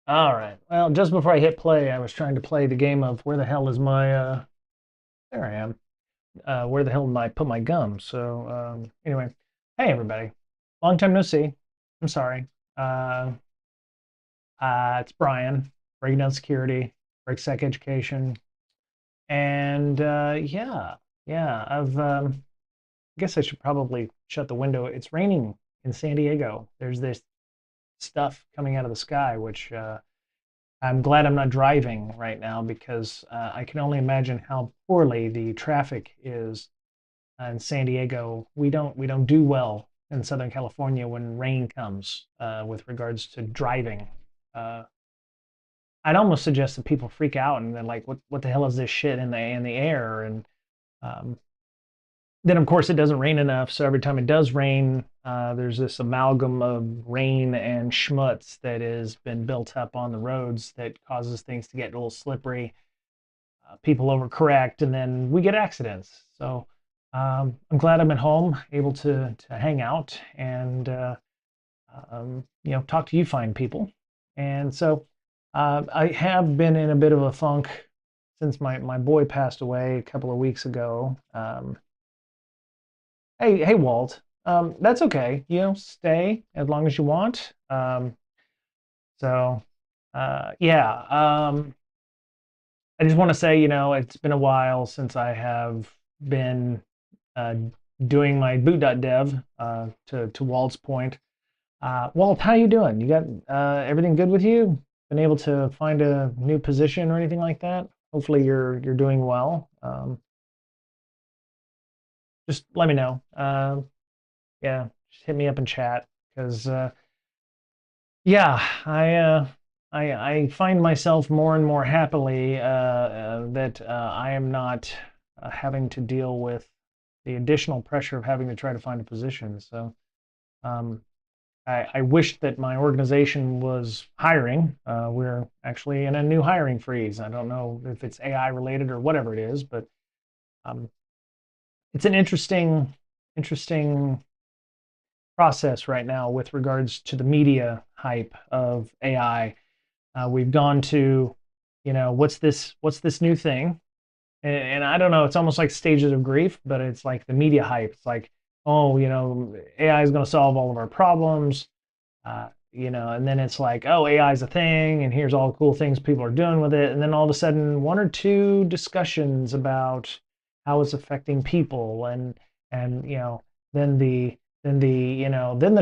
All right. Well, just before I hit play, I was trying to play the game of where the hell is my there I am. Where the hell did I put my gum? So, anyway, hey everybody. Long time no see. I'm sorry. Uh, it's Brian, Breaking Down Security, BreakSec Education. And yeah, I guess I should probably shut the window. It's raining in San Diego. There's this stuff coming out of the sky, which I'm glad I'm not driving right now because I can only imagine how poorly the traffic is in San Diego. We don't do well in Southern California when rain comes with regards to driving. Uh, I'd almost suggest that people freak out and they're like, "What the hell is this shit in the air?" And um, then of course it doesn't rain enough, so every time it does rain, there's this amalgam of rain and schmutz that has been built up on the roads that causes things to get a little slippery. People overcorrect, and then we get accidents. So I'm glad I'm at home, able to hang out and talk to you fine people. And so I have been in a bit of a funk since my boy passed away a couple of weeks ago. Hey, Walt. That's okay. Stay as long as you want. So, yeah. I just want to say, it's been a while since I have been uh, doing my boot.dev. To Walt's point, Walt, how you doing? You got everything good with you? Been able to find a new position or anything like that? Hopefully, you're doing well. Just let me know. Yeah, just hit me up in chat because yeah, I find myself more and more happily that I am not having to deal with the additional pressure of having to try to find a position. So um, I wish that my organization was hiring. We're actually in a new hiring freeze. I don't know if it's AI related or whatever it is, but um, it's an interesting process right now with regards to the media hype of AI. We've gone to, what's this new thing? And I don't know, it's almost like stages of grief, but it's like the media hype. It's like, oh, AI is going to solve all of our problems. And then it's like, oh, AI is a thing, and here's all the cool things people are doing with it. And then all of a sudden, one or two discussions about how it's affecting people, and then the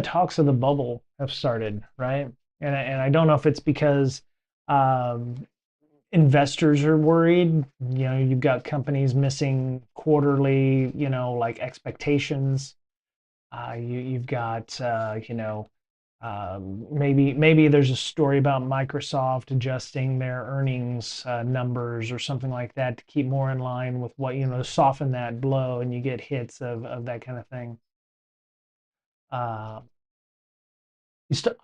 talks of the bubble have started, right? And I don't know if it's because um, investors are worried. You've got companies missing quarterly, like expectations. You've got, maybe there's a story about Microsoft adjusting their earnings numbers or something like that to keep more in line with what, soften that blow, and you get hits of that kind of thing. Uh,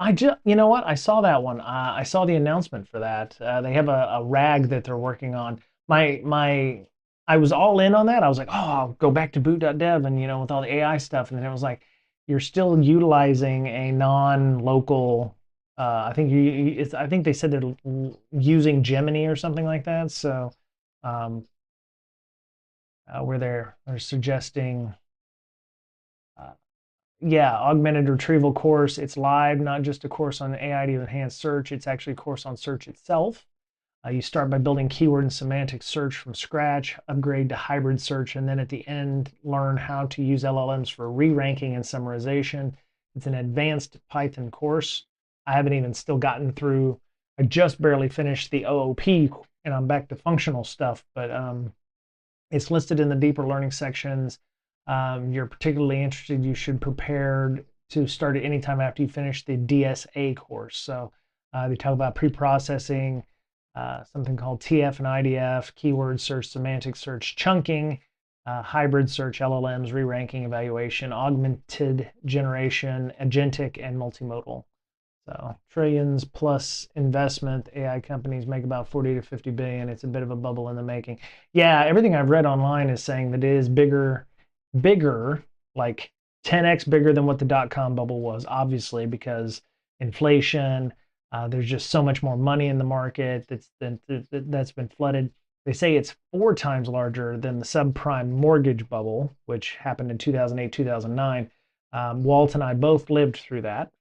I just, you know what? I saw that one. I saw the announcement for that. They have a rag that they're working on. I was all in on that. I was like, oh, I'll go back to boot.dev and with all the AI stuff. And then it was like, you're still utilizing a non-local. I think they said they're using Gemini or something like that. So, um, where they're suggesting uh, yeah, augmented retrieval course. It's live, not just a course on AI to enhance search. It's actually a course on search itself. You start by building keyword and semantic search from scratch, upgrade to hybrid search, and then at the end, learn how to use LLMs for re-ranking and summarization. It's an advanced Python course. I haven't even still gotten through. I just barely finished the OOP, and I'm back to functional stuff, but it's listed in the deeper learning sections. You're particularly interested, you should prepare to start at any time after you finish the DSA course. So they talk about pre-processing, something called TF and IDF, keyword search, semantic search, chunking, hybrid search, LLMs, re-ranking, evaluation, augmented generation, agentic, and multimodal. So trillions plus investment. AI companies make about 40 to 50 billion. It's a bit of a bubble in the making. Yeah, everything I've read online is saying that it is bigger, like 10x bigger than what the dot-com bubble was, obviously, because inflation, There's just so much more money in the market that's been flooded. They say it's 4 times larger than the subprime mortgage bubble, which happened in 2008, 2009. Walt and I both lived through that.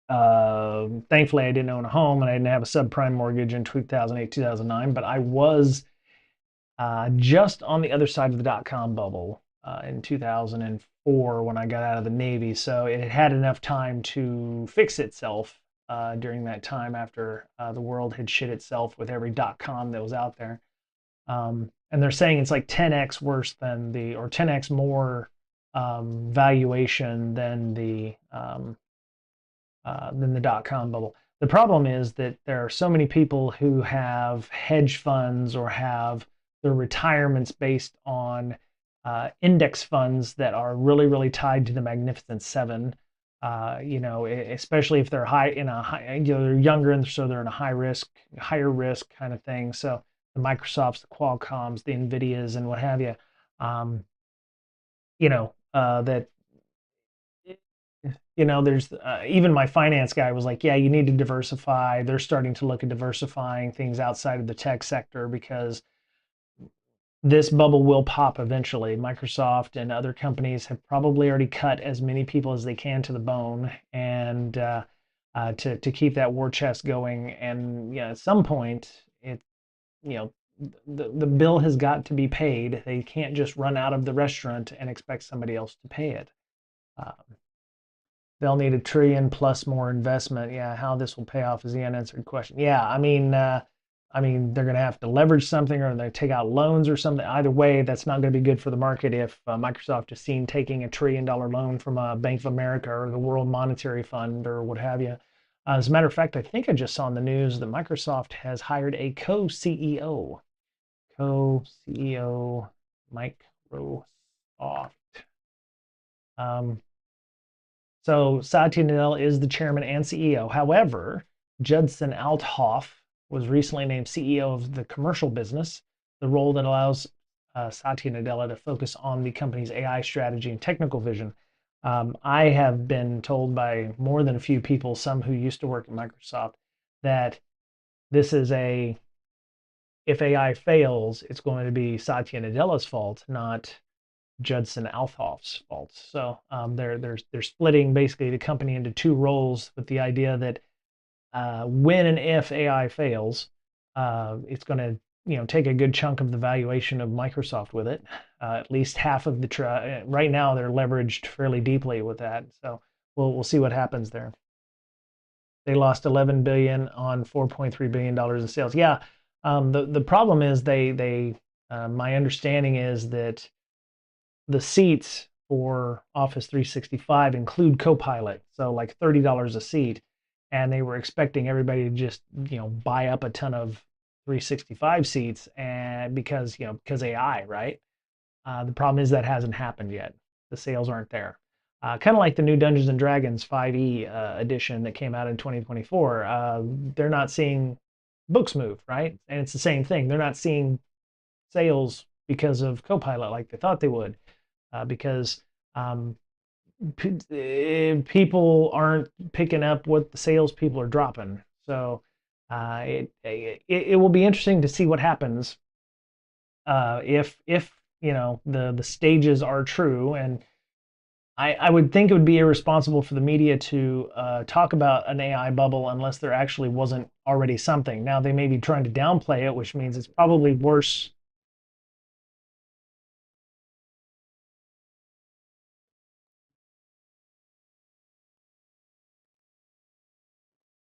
Thankfully, I didn't own a home and I didn't have a subprime mortgage in 2008, 2009, but I was just on the other side of the dot-com bubble in 2004 when I got out of the Navy. So it had enough time to fix itself during that time after the world had shit itself with every dot-com that was out there. And they're saying it's like 10x worse than or 10x more valuation than the dot-com bubble. The problem is that there are so many people who have hedge funds or have their retirements based on index funds that are really, really tied to the Magnificent Seven. Especially if they're they're younger and so they're in a higher risk kind of thing. So the Microsofts, the Qualcomms, the Nvidias, and what have you. That there's even my finance guy was like, yeah, you need to diversify. They're starting to look at diversifying things outside of the tech sector because this bubble will pop eventually. Microsoft and other companies have probably already cut as many people as they can to the bone and to keep that war chest going. And at some point, you know, the bill has got to be paid. They can't just run out of the restaurant and expect somebody else to pay it. Um, they'll need $1 trillion plus more investment. Yeah, how this will pay off is the unanswered question. Yeah, I mean, they're going to have to leverage something, or they take out loans or something. Either way, that's not going to be good for the market if Microsoft is seen taking $1 trillion loan from a Bank of America or the World Monetary Fund or what have you. As a matter of fact, I think I just saw in the news that Microsoft has hired a co-CEO. Co-CEO Microsoft. Um, So Satya Nadella is the chairman and CEO. However, Judson Althoff was recently named CEO of the commercial business, the role that allows Satya Nadella to focus on the company's AI strategy and technical vision. I have been told by more than a few people, some who used to work at Microsoft, that this is if AI fails, it's going to be Satya Nadella's fault, not Judson Althoff's fault. So they're splitting basically the company into two roles with the idea that when and if AI fails, it's going to take a good chunk of the valuation of Microsoft with it. At least half of the right now they're leveraged fairly deeply with that. So we'll see what happens there. They lost 11 billion on 4.3 billion dollars in sales. Yeah, the problem is my understanding is that the seats for Office 365 include Copilot, so like $30 a seat, and they were expecting everybody to just buy up a ton of 365 seats, and because AI, right? The problem is that hasn't happened yet. The sales aren't there. Kind of like the new Dungeons and Dragons 5e edition that came out in 2024. They're not seeing books move, right? And it's the same thing. They're not seeing sales because of Copilot like they thought they would because people aren't picking up what the salespeople are dropping. So it will be interesting to see what happens if the stages are true. And I would think it would be irresponsible for the media to talk about an AI bubble unless there actually wasn't already something. Now they may be trying to downplay it, which means it's probably worse.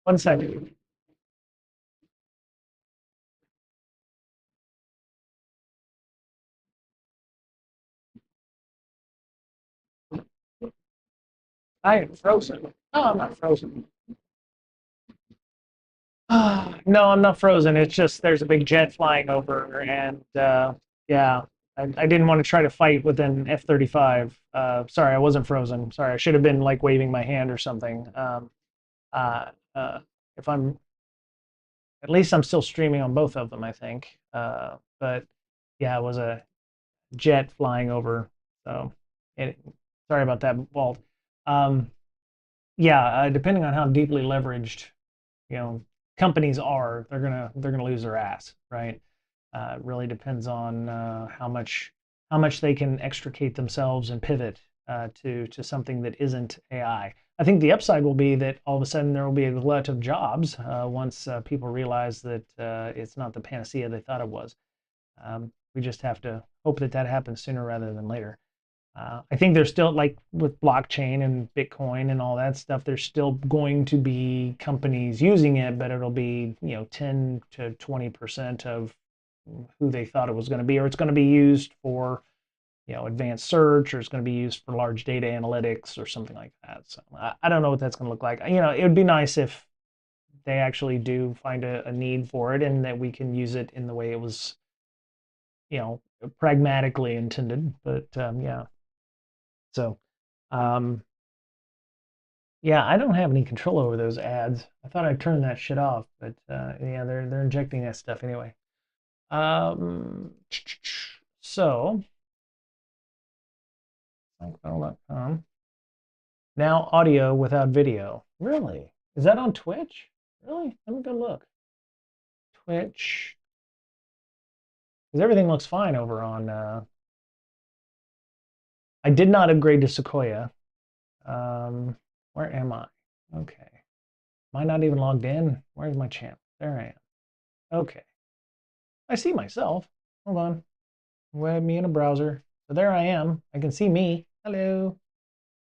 One second. I am frozen. No, I'm not frozen. No, I'm not frozen. It's just there's a big jet flying over, and yeah, I didn't want to try to fight with an F-35. Sorry, I wasn't frozen. Sorry, I should have been like waving my hand or something. Uh, uh, if I'm At least I'm still streaming on both of them, I think. But yeah, it was a jet flying over. So it, sorry about that, Walt. Um, yeah, depending on how deeply leveraged companies are, they're gonna lose their ass, right? It really depends on how much they can extricate themselves and pivot to something that isn't AI. I think the upside will be that all of a sudden there will be a glut of jobs once people realize that it's not the panacea they thought it was. We just have to hope that that happens sooner rather than later. I think there's still, like with blockchain and Bitcoin and all that stuff, there's still going to be companies using it, but it'll be 10 to 20% of who they thought it was going to be, or it's going to be used for advanced search, or it's going to be used for large data analytics or something like that. So I don't know what that's going to look like. It would be nice if they actually do find a need for it and that we can use it in the way it was, you know, pragmatically intended. But yeah. So, um, yeah, I don't have any control over those ads. I thought I'd turn that shit off, but yeah, they're injecting that stuff anyway. Um, so, socvel.com. Now audio without video. Really? Is that on Twitch? Really? Let me go look. Twitch. Because everything looks fine over on. I did not upgrade to Sequoia. Um, where am I? Okay. Am I not even logged in? Where's my channel? There I am. Okay. I see myself. Hold on. Web me in a browser. So there I am. I can see me. Hello.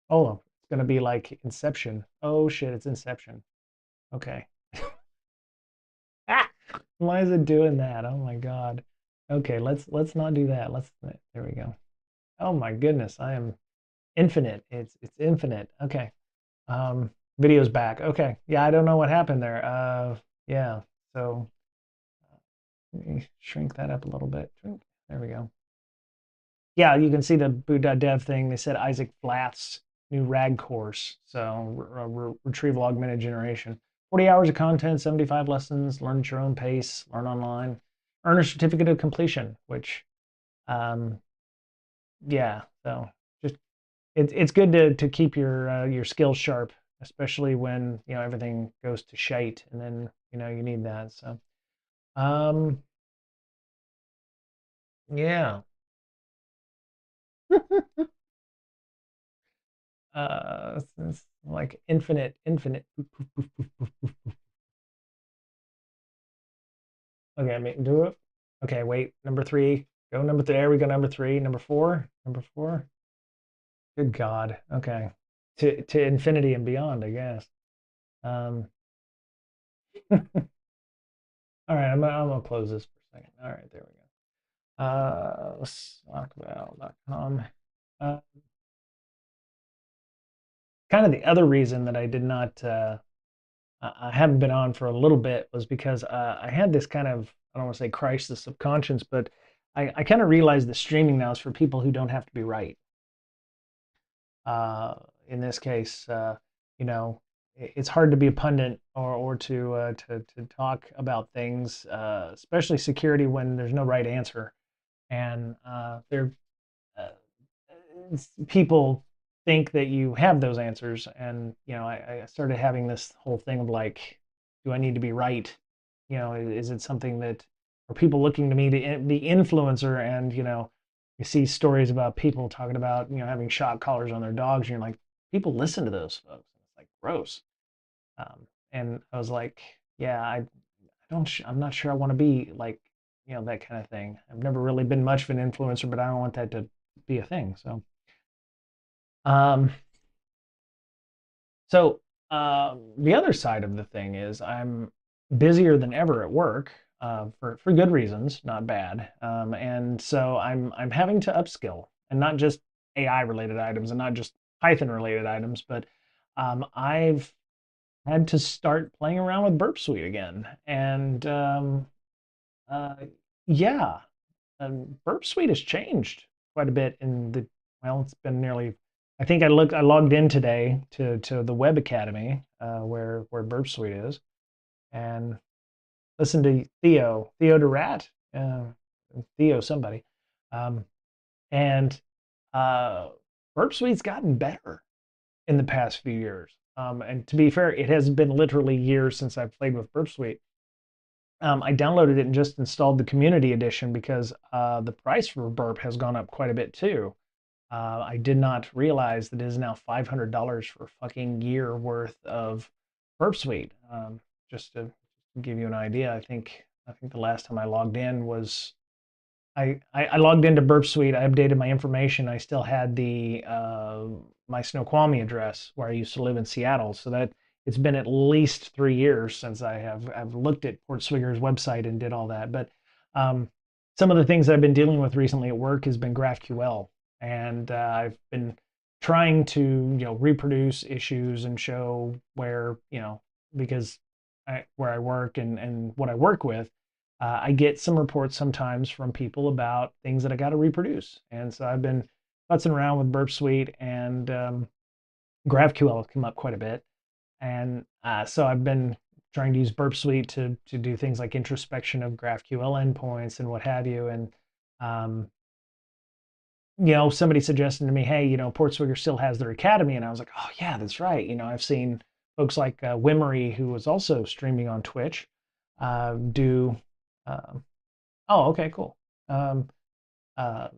Oh, it's gonna be like Inception. Oh shit, it's Inception. Okay. Ah! Why is it doing that? Oh my God. Okay, let's not do that. There we go. Oh my goodness, I am infinite. It's infinite. Okay. Video's back. Okay. Yeah, I don't know what happened there. Yeah. So let me shrink that up a little bit. There we go. Yeah, you can see the boot.dev thing. They said Isaac Blatt's new RAG course. So retrieval augmented generation. 40 hours of content, 75 lessons, learn at your own pace, learn online, earn a certificate of completion, which, um, yeah, so just it's good to keep your skills sharp, especially when everything goes to shite, and then you need that. So, um, yeah. It's like infinite. Okay, I mean, do it. Okay, wait. Number three. Go number three. There we go. Number three. Number four. Number four. Good God. Okay. To infinity and beyond, I guess. Um, all right, I'm gonna close this for a second. All right, there we go. Let's talk about .com. Uh, Kind of the other reason that I did not I haven't been on for a little bit was because I had this kind of, I don't want to say crisis of conscience, but I kind of realized that streaming now is for people who don't have to be right. Uh, in this case, you know, it's hard to be a pundit or to talk about things, especially security, when there's no right answer, and there uh, people think that you have those answers. And I started having this whole thing of like, do I need to be right? Is it something that, are people looking to me to be influencer? And you see stories about people talking about having shock collars on their dogs, and you're like, people listen to those folks. It's like gross. And I was like, yeah, I'm not sure I want to be like that kind of thing. I've never really been much of an influencer, but I don't want that to be a thing. Um, so the other side of the thing is I'm busier than ever at work, for good reasons, not bad. And so I'm having to upskill, and not just AI related items and not just Python related items, but I've had to start playing around with burpsuite again. And uh, yeah, burpsuite has changed quite a bit in the, well, it's been nearly, I logged in today to the Web Academy, where burpsuite is, and listened to Theo Durat, Theo somebody, um, and uh, burpsuite's gotten better in the past few years. And to be fair, it has been literally years since I've played with burpsuite. I downloaded it and just installed the community edition because the price for burp has gone up quite a bit too. I did not realize that it is now $500 for a fucking year worth of burpsuite. Just to give you an idea, I think the last time I logged in was I logged into Burp Suite. I updated my information. I still had the my Snoqualmie address where I used to live in Seattle. So that it's been at least 3 years since I've looked at Portswigger's website and did all that. But um, some of the things that I've been dealing with recently at work has been GraphQL, and I've been trying to reproduce issues and show where because where I work and what I work with, I get some reports sometimes from people about things that I got to reproduce. And so I've been futzing around with Burp Suite, and GraphQL has come up quite a bit. And so I've been trying to use Burp Suite to do things like introspection of GraphQL endpoints and what have you. And um, somebody suggested to me, hey, Portswigger still has their academy, and I was like, oh yeah, that's right. I've seen folks like Wimmery, who was also streaming on Twitch, do. Uh, oh, okay, cool. Um, uh,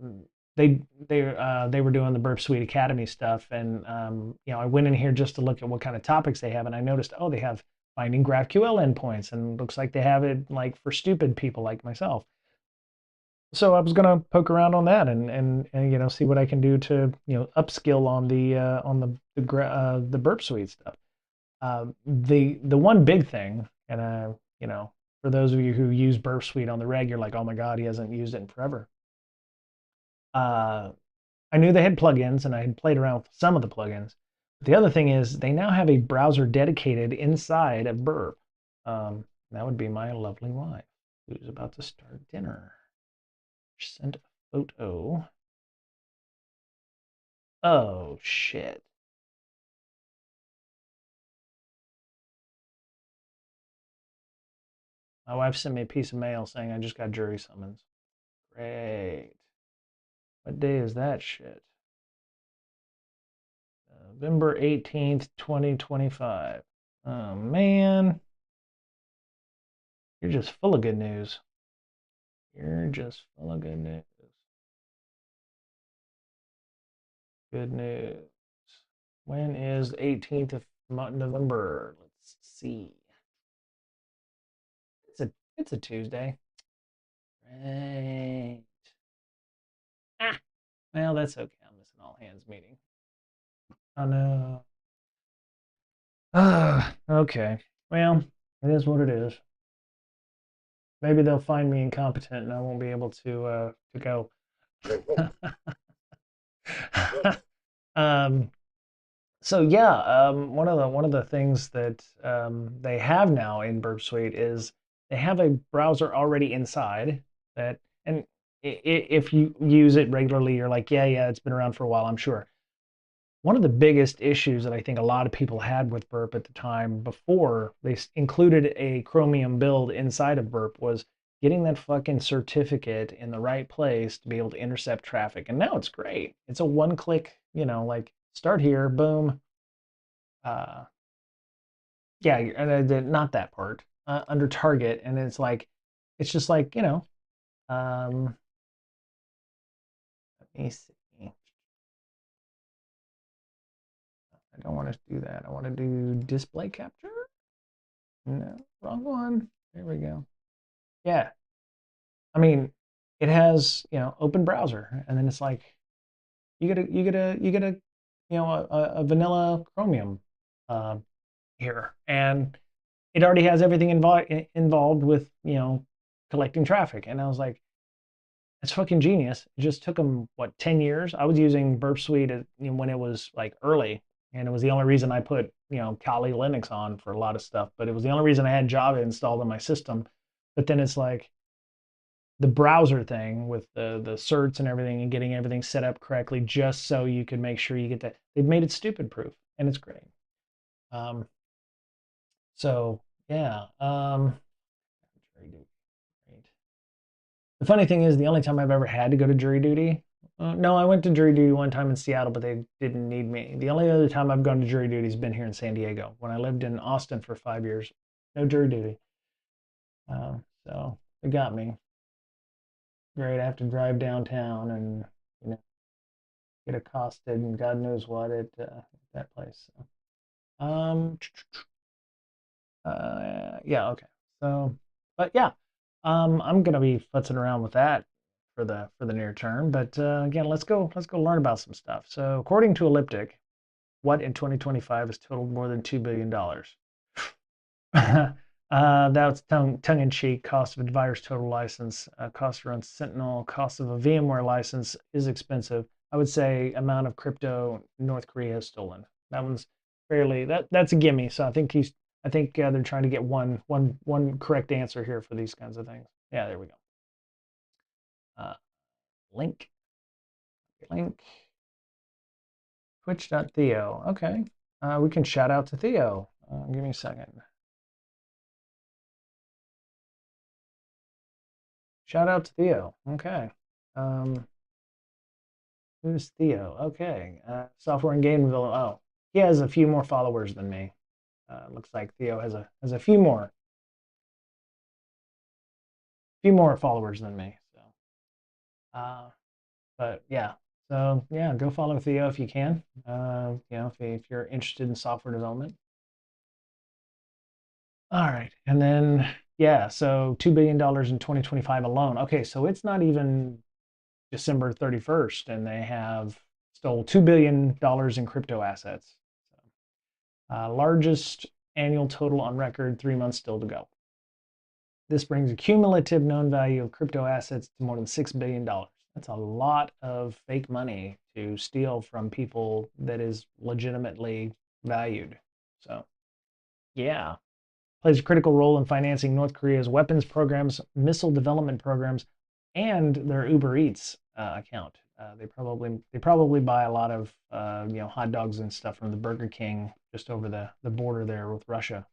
they were doing the Burp Suite Academy stuff, and I went in here just to look at what kind of topics they have, and I noticed, oh, they have finding GraphQL endpoints, and looks like they have it like for stupid people like myself. So I was gonna poke around on that and see what I can do to upskill on the Burp Suite stuff. The one big thing, and for those of you who use Burp Suite on the reg, you're like, oh my god, he hasn't used it in forever. Uh, I knew they had plugins, and I had played around with some of the plugins. But the other thing is they now have a browser dedicated inside of Burp. That would be my lovely wife, who's about to start dinner. Sent a photo. Oh shit. My wife sent me a piece of mail saying I just got jury summons. Great. What day is that shit? November 18th, 2025. Oh man. You're just full of good news. You're just full of good news. Good news. When is the 18th of November? Let's see. It's a Tuesday. Right. Ah, well, that's okay. I'm missing all hands meeting. Oh no. Ah, okay. Well, it is what it is. Maybe they'll find me incompetent and I won't be able to go. um, so yeah, one of the things that they have now in Burp Suite is they have a browser already inside that, and if you use it regularly, you're like, yeah, yeah, it's been around for a while, I'm sure. One of the biggest issues that I think a lot of people had with Burp at the time before they included a Chromium build inside of Burp was getting that fucking certificate in the right place to be able to intercept traffic. And now it's great. It's a one click, like start here, boom. Uh, yeah, not that part, under target. And it's just like, let me see. I don't want to do that. I want to do display capture. No, wrong one. There we go. Yeah. I mean, it has, open browser, and then it's like you get a a vanilla Chromium uh, here, and it already has everything involved with collecting traffic. And I was like, it's fucking genius. It just took them what 10 years. I was using Burp Suite when it was like early, and it was the only reason I put Kali Linux on for a lot of stuff. But it was the only reason I had Java installed on my system. But then it's like the browser thing with the certs and everything and getting everything set up correctly, just so you can make sure you get that. They've made it stupid proof, and it's great. Um, so yeah. The funny thing is, the only time I've ever had to go to jury duty No, I went to jury duty one time in Seattle, but they didn't need me. The only other time I've gone to jury duty has been here in San Diego when I lived in Austin for 5 years. No jury duty. So it got me. Great. I have to drive downtown and you know get accosted and God knows what at that place. So, yeah, okay. So, but yeah, I'm gonna be futzing around with that for the near term. But again, let's go learn about some stuff. So, according to Elliptic, what in 2025 has totaled more than $2 billion? That's tongue in cheek. Cost of a virus total license, cost to run Sentinel, cost of a VMware license is expensive. I would say amount of crypto North Korea has stolen. That one's fairly that's a gimme. So I think they're trying to get one correct answer here for these kinds of things. Yeah, there we go. Uh, link link twitch.theo. Okay, we can shout out to Theo. Give me a second. Shout out to Theo. Okay. Um, who's Theo? Okay. Software and game development. Oh, he has a few more followers than me. Looks like Theo has a few more followers than me. So, uh, but yeah. So yeah, go follow Theo if you can. If you're interested in software development. All right, and then yeah, so $2 billion in 2025 alone. Okay, so it's not even December 31st, and they have stole $2 billion in crypto assets. Largest annual total on record, 3 months still to go. This brings a cumulative known value of crypto assets to more than $6 billion. That's a lot of fake money to steal from people that is legitimately valued. So, yeah, plays a critical role in financing North Korea's weapons programs, missile development programs, and their Uber Eats account. They probably buy a lot of hot dogs and stuff from the Burger King just over the border there with Russia.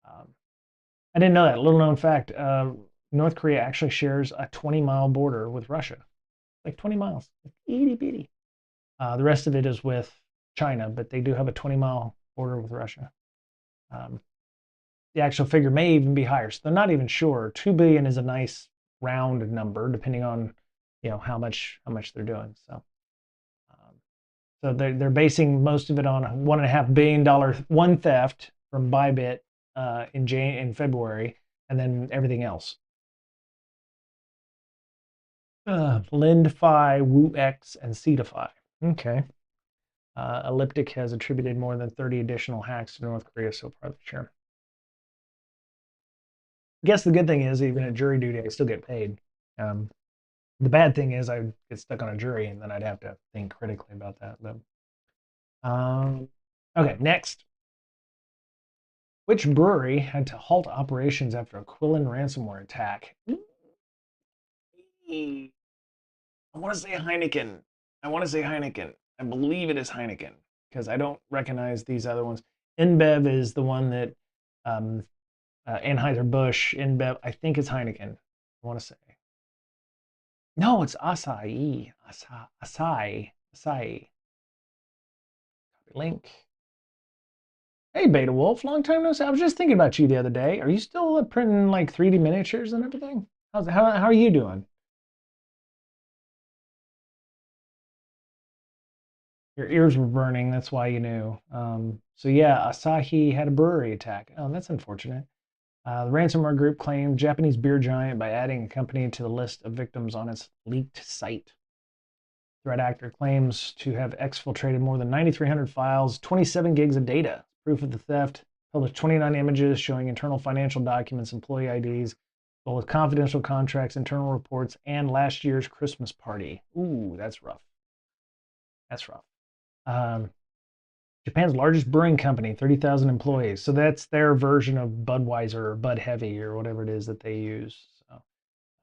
Um, I didn't know that. Little known fact: North Korea actually shares a 20-mile border with Russia, like 20 miles, like itty bitty. The rest of it is with China, but they do have a 20-mile border with Russia. Um, the actual figure may even be higher, so they're not even sure. 2 billion is a nice round number, depending on how much they're doing. So they're basing most of it on $1.5 billion one theft from Bybit in February, and then everything else. LendFi, WooX, and Cetify. Okay. Elliptic has attributed more than 30 additional hacks to North Korea so far this year. I guess the good thing is, even at jury duty, I still get paid. Um, the bad thing is, I get stuck on a jury, and then I'd have to think critically about that. But okay, next. Which brewery had to halt operations after a Quillen ransomware attack? I want to say Heineken. I believe it is Heineken because I don't recognize these other ones. InBev is the one that um, Anheuser-Busch, InBev. I think it's Heineken. I want to say. No, it's Asahi. Asahi. Link. Hey, Beta Wolf, long time no see. I was just thinking about you the other day. Are you still printing like 3D miniatures and everything? How are you doing? Your ears were burning. That's why you knew. So yeah, Asahi had a brewery attack. Oh, that's unfortunate. The ransomware group claimed Japanese beer giant by adding a company to the list of victims on its leaked site. Threat actor claims to have exfiltrated more than 9,300 files, 27 gigs of data. Proof of the theft, published 29 images showing internal financial documents, employee IDs, well with confidential contracts, internal reports, and last year's Christmas party. Ooh, that's rough. That's rough. Um, Japan's largest brewing company, 30,000 employees. So that's their version of Budweiser or Bud Heavy or whatever it is that they use. So,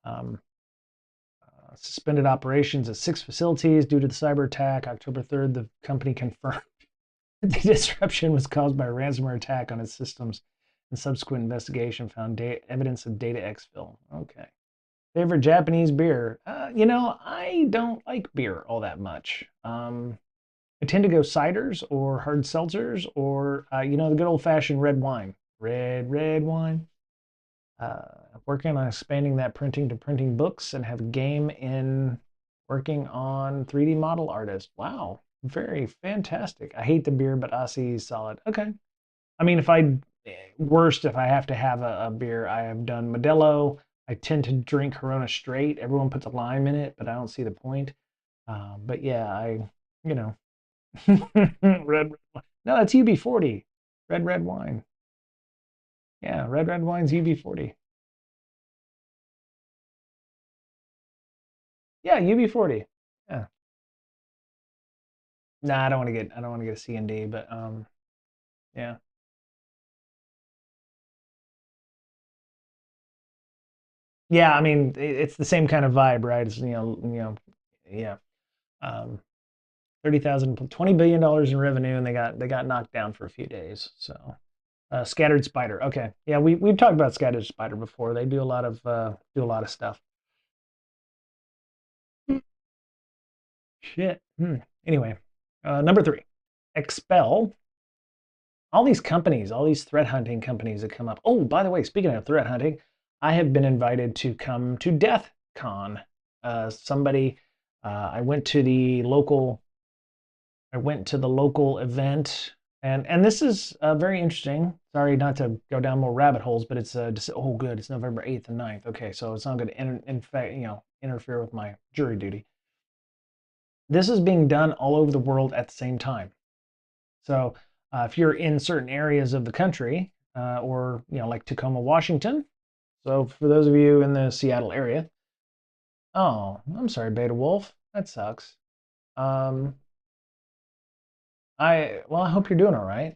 um, suspended operations at 6 facilities due to the cyber attack. October 3rd, the company confirmed the disruption was caused by a ransomware attack on its systems, and subsequent investigation found evidence of data exfil. Okay. Favorite Japanese beer? I don't like beer all that much. I tend to go ciders or hard seltzers or, the good old fashioned red wine. Red wine. Working on expanding that printing to printing books and have a game in working on 3D model artist. Wow, very fantastic. I hate the beer, but Aussie is solid. Okay. I mean, if I have to have a beer, I have done Modelo. I tend to drink Corona straight. Everyone puts a lime in it, but I don't see the point. But yeah, you know, red. No, that's UB40. Red wine. Yeah, red wine's UB40. Yeah, UB40. Yeah. Nah, I don't want to get a C&D, but yeah. Yeah, I mean, it's the same kind of vibe, right? It's, yeah. Um, 30,000, $20 billion in revenue, and they got knocked down for a few days. So, Scattered Spider. Okay. Yeah, we've talked about Scattered Spider before. They do a lot of stuff. Shit. Anyway, number three, Expel. All these companies, all these threat hunting companies that come up. Oh, by the way, speaking of threat hunting, I have been invited to come to DEath Con. Somebody, I went to the local, I went to the local event, and this is very interesting. Sorry not to go down more rabbit holes, but it's just, oh good, it's November 8th and 9th. Okay, so it's not going to in fact, interfere with my jury duty. This is being done all over the world at the same time. So if you're in certain areas of the country, or like Tacoma, Washington. So for those of you in the Seattle area, oh, I'm sorry, Beta Wolf. That sucks. Um, I hope you're doing all right.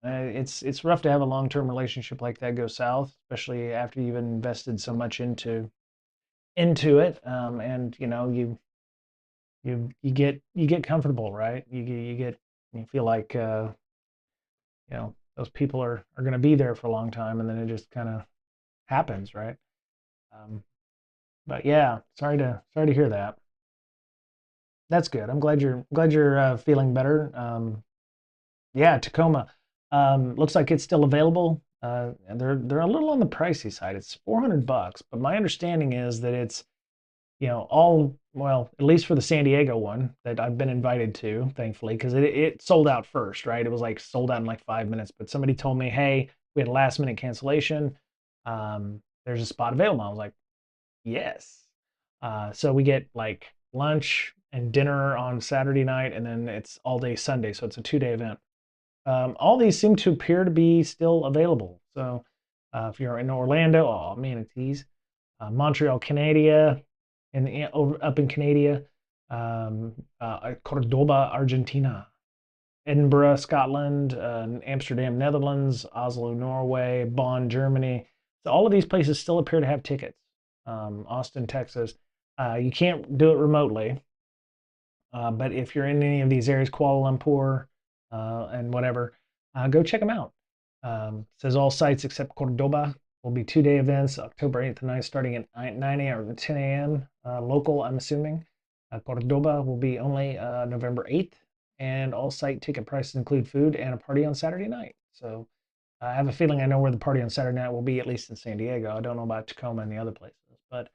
It's rough to have a long-term relationship like that go south, especially after you've invested so much into it. And you get comfortable, right? You feel like those people are going to be there for a long time, and then it just kind of happens, right? Um, but yeah, sorry to hear that. That's good. I'm glad you're feeling better. Yeah, Tacoma. Looks like it's still available. And they're a little on the pricey side. It's $400, but my understanding is that it's all, well, at least for the San Diego one that I've been invited to, thankfully, because it sold out first, right? It was like sold out in like 5 minutes, but somebody told me, hey, we had a last minute cancellation. There's a spot available. I was like, yes. So we get like lunch and dinner on Saturday night, and then it's all day Sunday. So it's a 2-day event. All these seem to appear to be still available. So if you're in Orlando, oh, manatees. Montreal, Canada, and over up in Canada, Cordoba, Argentina, Edinburgh, Scotland, Amsterdam, Netherlands, Oslo, Norway, Bonn, Germany. So all of these places still appear to have tickets. Austin, Texas. You can't do it remotely, but if you're in any of these areas, Kuala Lumpur, and whatever, go check them out. Says all sites except Cordoba will be 2-day events, October 8th and 9th, starting at 9 a.m. or 10 a.m. Local, I'm assuming. Cordoba will be only November 8th, and all site ticket prices include food and a party on Saturday night. So I have a feeling I know where the party on Saturday night will be, at least in San Diego. I don't know about Tacoma and the other places, but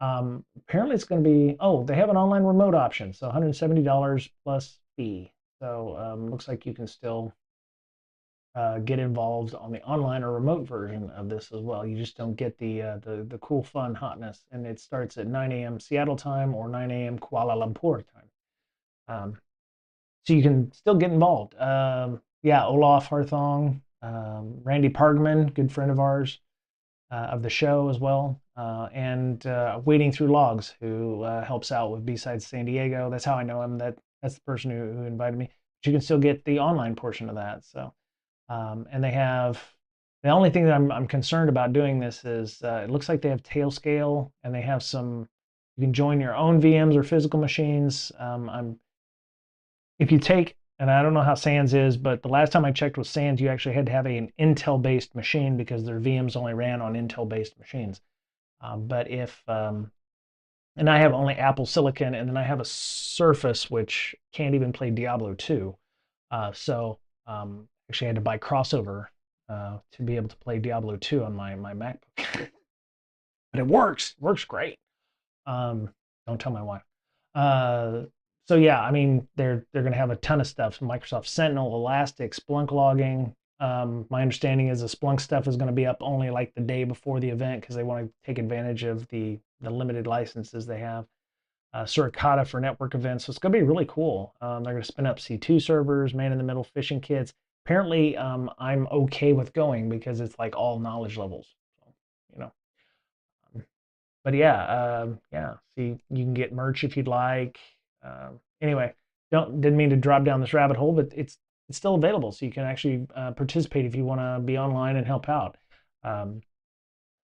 apparently it's going to be, oh, they have an online remote option, so $170 plus fee. So looks like you can still get involved on the online or remote version of this as well. You just don't get the cool, fun hotness, and it starts at 9 a.m. Seattle time or 9 a.m. Kuala Lumpur time. So you can still get involved. Yeah, Olaf Harthong, Randy Pargman, good friend of ours, of the show as well, and Wading Through Logs, who helps out with B-Sides San Diego. That's how I know him. That's the person who invited me. But you can still get the online portion of that. So, and they have, the only thing that I'm concerned about doing this is it looks like they have Tailscale, and they have some, you can join your own VMs or physical machines. If you take, and I don't know how Sans is, but the last time I checked with Sans, you actually had to have an Intel-based machine because their VMs only ran on Intel-based machines. But if and I have only Apple Silicon, and then I have a Surface which can't even play Diablo 2. So actually, I had to buy crossover to be able to play Diablo 2 on my MacBook. But it works. It works great. Um, don't tell my wife. Uh, so yeah, I mean they're going to have a ton of stuff. So Microsoft Sentinel, Elastic, Splunk logging. My understanding is the Splunk stuff is going to be up only like the day before the event because they want to take advantage of the limited licenses they have. Suricata for network events. So it's going to be really cool. They're going to spin up C2 servers, man in the middle phishing kits. Apparently, I'm okay with going because it's like all knowledge levels. So, you know, but yeah, yeah. See, you can get merch if you'd like. Anyway, didn't mean to drop down this rabbit hole, but it's still available, so you can actually participate if you want to be online and help out. Um,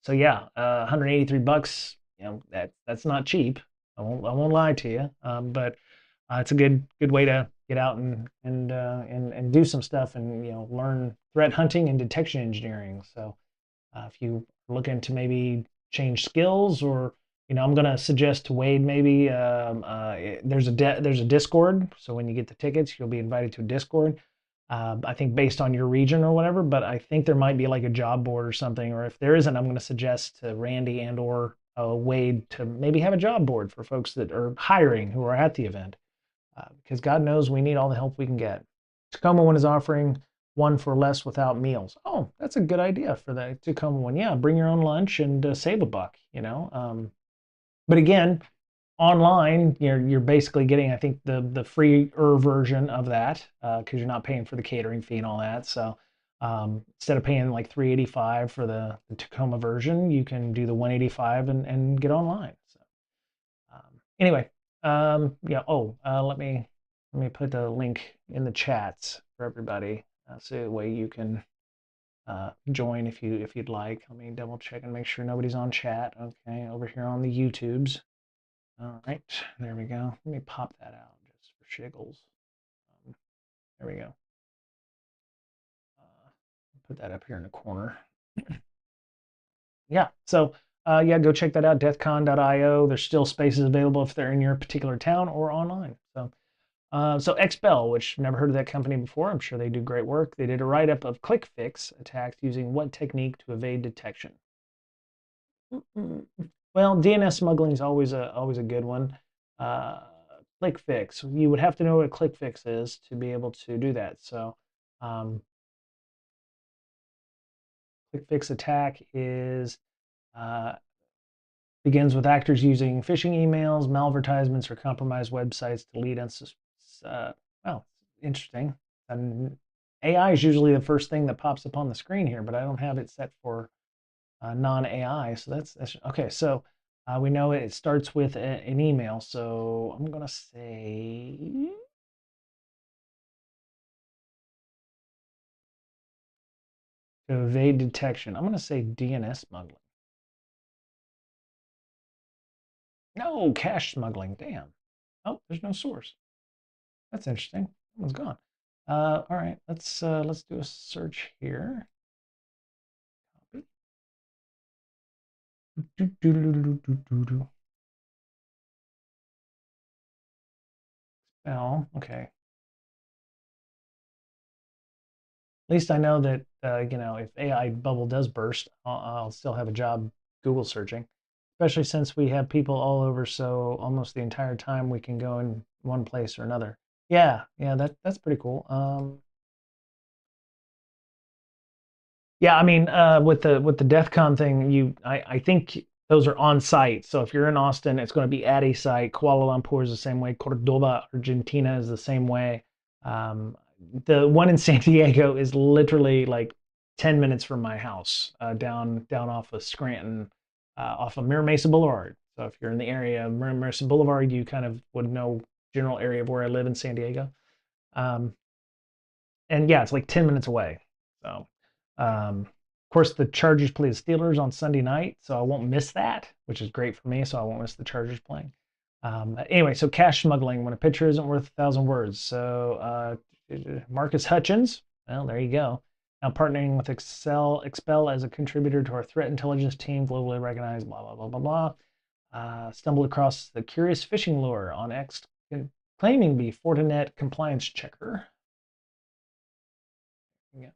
so yeah, 183 bucks. You know that's not cheap. I won't lie to you. But it's a good way to get out and do some stuff and learn threat hunting and detection engineering. So if you are looking to maybe change skills, or I'm going to suggest to Wade maybe there's a Discord. So when you get the tickets, you'll be invited to a Discord. I think based on your region or whatever, but I think there might be like a job board or something. Or if there isn't, I'm going to suggest to Randy and or Wade to maybe have a job board for folks that are hiring who are at the event, because God knows we need all the help we can get. Tacoma one is offering one for less without meals. Oh, that's a good idea for the Tacoma one. Yeah, bring your own lunch and save a buck. But again, online, you're basically getting, I think, the freer version of that because you're not paying for the catering fee and all that. So instead of paying like $385 for the Tacoma version, you can do the $185 and get online. So anyway, yeah. Oh, let me put the link in the chats for everybody, so that way you can join if you'd like. Let me double check and make sure nobody's on chat. Okay, over here on the YouTubes. All right, there we go. Let me pop that out just for shiggles. There we go. Put that up here in the corner. Yeah, so yeah, go check that out, deathcon.io. There's still spaces available if they're in your particular town or online. So Expel, which never heard of that company before. I'm sure they do great work. They did a write-up of ClickFix attacks using what technique to evade detection. Well, DNS smuggling is always a good one. Uh, ClickFix, you would have to know what a ClickFix is to be able to do that. So um, ClickFix attack is uh, begins with actors using phishing emails, malvertisements, or compromised websites to lead us. Well, interesting. And AI is usually the first thing that pops up on the screen here, but I don't have it set for non-AI. So that's okay. So we know it starts with an email. So I'm gonna say to evade detection. I'm gonna say DNS smuggling. No, cache smuggling. Damn. Oh, there's no source. That's interesting. That one's gone. All right, let's do a search here. Copy. Spell. Okay. At least I know that if AI bubble does burst, I'll still have a job Google searching, especially since we have people all over. So almost the entire time we can go in one place or another. Yeah, yeah, that's pretty cool. Yeah, I mean, with the DEF CON thing, I think those are on site. So if you're in Austin, it's going to be at a site. Kuala Lumpur is the same way. Cordoba, Argentina is the same way. Um, the one in San Diego is literally like 10 minutes from my house, down off of Scranton, off of Mira Mesa Boulevard. So if you're in the area of Mira Mesa Boulevard, you kind of would know general area of where I live in San Diego. Um, and yeah, it's like 10 minutes away. So, of course, the Chargers play the Steelers on Sunday night, so I won't miss that, which is great for me. So I won't miss the Chargers playing. Anyway, so cash smuggling when a picture isn't worth 1,000 words. So Marcus Hutchins, well, there you go. Now partnering with Expel as a contributor to our threat intelligence team, globally recognized, blah, blah, blah, blah, blah. Stumbled across the curious phishing lure on X, claiming to be Fortinet compliance checker. Yeah.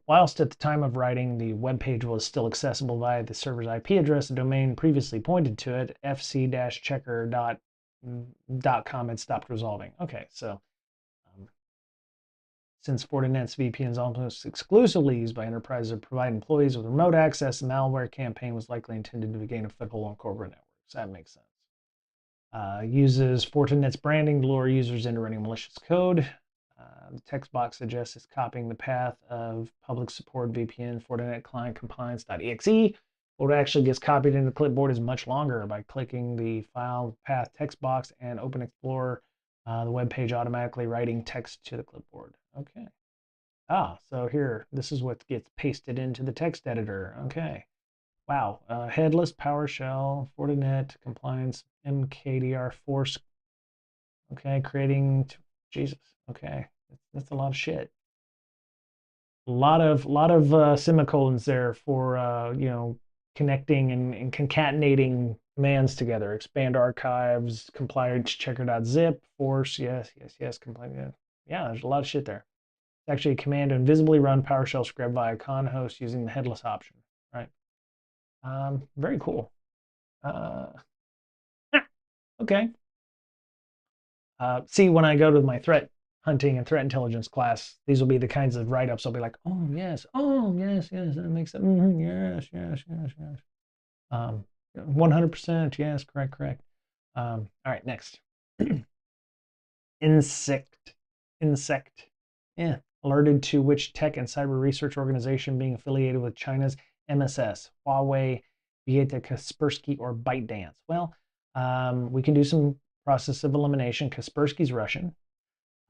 Whilst at the time of writing, the web page was still accessible via the server's IP address, the domain previously pointed to it, fc-checker.com, had stopped resolving. Okay, so since Fortinet's VPN is almost exclusively used by enterprises to provide employees with remote access, the malware campaign was likely intended to gain a foothold on corporate networks. That makes sense. Uses Fortinet's branding to lure users into running malicious code. The text box suggests it's copying the path of public support VPN Fortinet client compliance.exe. What actually gets copied into the clipboard is much longer. By clicking the file path text box and Open Explorer, the web page automatically writing text to the clipboard. Okay. So here, this is what gets pasted into the text editor. Okay. Wow. Headless, PowerShell, Fortinet, compliance, MKDR, Force. Okay. Creating, Jesus. Okay. That's a lot of shit. A lot of semicolons there for, connecting and concatenating commands together. Expand archives, compliance checker.zip, force, yes, compliance. Yeah, there's a lot of shit there. It's actually a command to invisibly run PowerShell script via con host using the headless option, right? Very cool. Okay. See, when I go to my threat hunting and threat intelligence class, these will be the kinds of write-ups I'll be like, oh, yes, that makes sense. Yes. 100%, yes, correct. All right, next. Insect. Yeah. Alerted to which tech and cyber research organization being affiliated with China's MSS, Huawei, Vieta, Kaspersky, or ByteDance? Well, we can do some process of elimination. Kaspersky's Russian.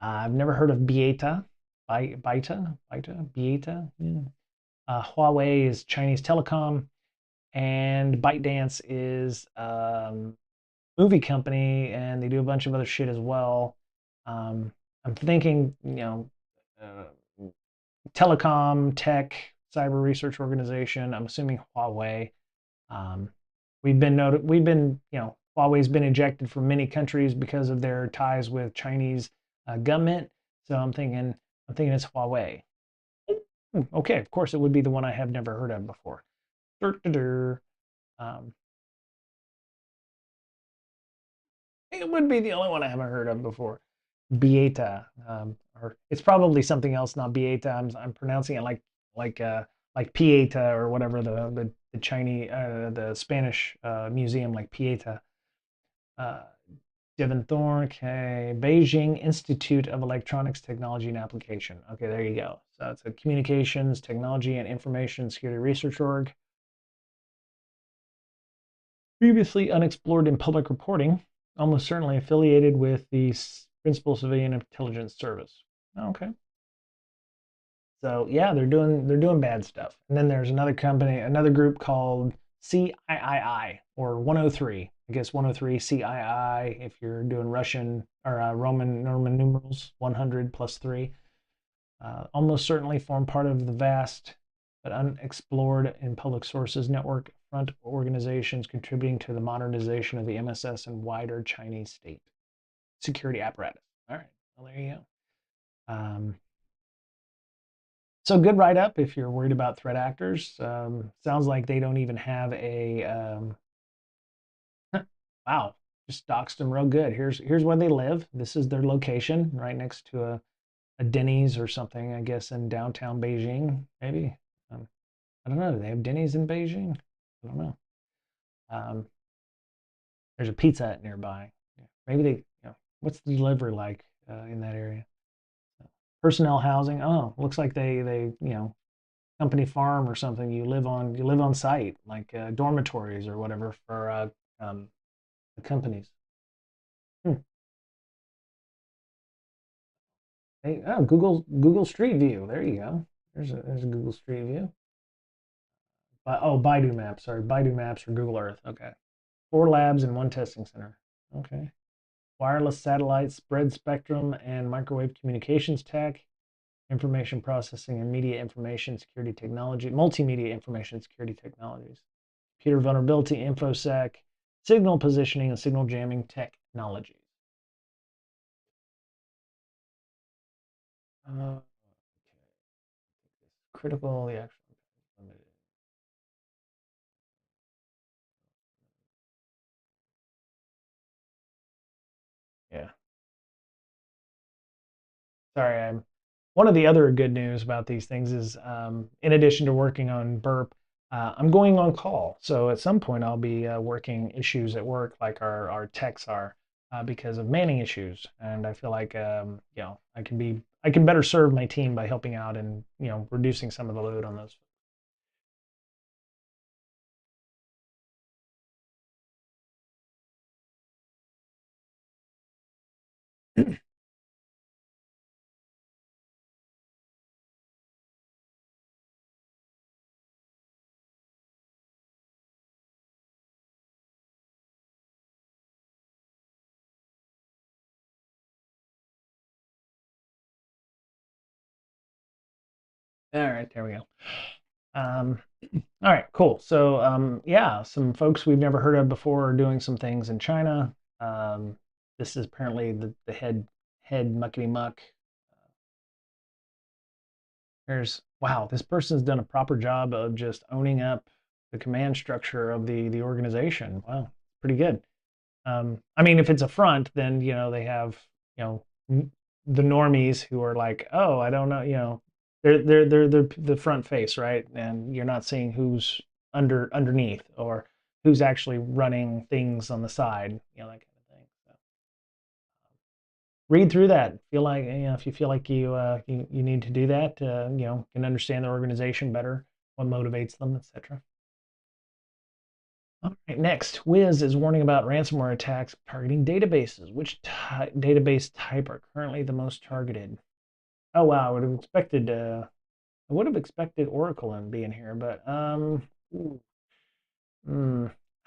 I've never heard of Vieta. Vieta? Yeah. Huawei is Chinese telecom. And ByteDance is movie company, and they do a bunch of other shit as well. I'm thinking, telecom, tech, cyber research organization. I'm assuming Huawei. Huawei's been ejected from many countries because of their ties with Chinese government. So I'm thinking it's Huawei. Okay, of course it would be the one I have never heard of before. Um, it would be the only one I haven't heard of before. Bieta, or it's probably something else, not Bieta. I'm pronouncing it like Pieta or whatever the Chinese the Spanish museum, like Pieta. Devin Thorne, okay. Beijing Institute of Electronics Technology and Application. Okay, there you go. So it's a communications, technology, and information security research org. Previously unexplored in public reporting, almost certainly affiliated with the Principal Civilian Intelligence Service. Okay. So yeah, they're doing bad stuff. And then there's another group called CIII or 103. I guess 103 CII if you're doing Russian or Roman numerals, 100 plus 3. Almost certainly form part of the vast but unexplored in public sources network front organizations contributing to the modernization of the MSS and wider Chinese state security apparatus. All right, well, there you go. So good write-up if you're worried about threat actors. Sounds like they don't even have a wow, just doxed them real good. Here's where they live. This is their location, right next to a Denny's or something, I guess, in downtown Beijing, maybe. I don't know. Do they have Denny's in Beijing? I don't know. There's a Pizza Hut nearby. Maybe what's the delivery like in that area? Personnel housing. Oh, looks like they company farm or something. You live on site, like dormitories or whatever for the companies. Hmm. Hey, Google Street View. There you go. There's a Google Street View. Baidu Maps. Sorry, Baidu Maps or Google Earth. Okay. 4 labs and 1 testing center. Okay. Wireless satellite, spread spectrum, and microwave communications tech. information processing and media information security technology, multimedia information security technologies, computer vulnerability, infosec, signal positioning, and signal jamming technologies. Okay. Critical, the actual. Yeah. Sorry, I'm. One of the other good news about these things is, in addition to working on Burp, I'm going on call. So at some point, I'll be working issues at work, like our techs are, because of manning issues. And I feel like, I can better serve my team by helping out and reducing some of the load on those. All right, there we go. Um, all right, cool. So, yeah, some folks we've never heard of before are doing some things in China. This is apparently the head muckety muck. There's wow, this person's done a proper job of just owning up the command structure of the organization. Wow, pretty good. I mean, if it's a front, then they have you know the normies who are like, oh, I don't know, they're the front face, right? And you're not seeing who's underneath or who's actually running things on the side, that kind of thing. So read through that. Feel like if you feel like you need to do that, can understand the organization better, what motivates them, etc. All right, next, Wiz is warning about ransomware attacks targeting databases. Which database type are currently the most targeted? Oh wow, I would have expected Oracle and being here, but hmm,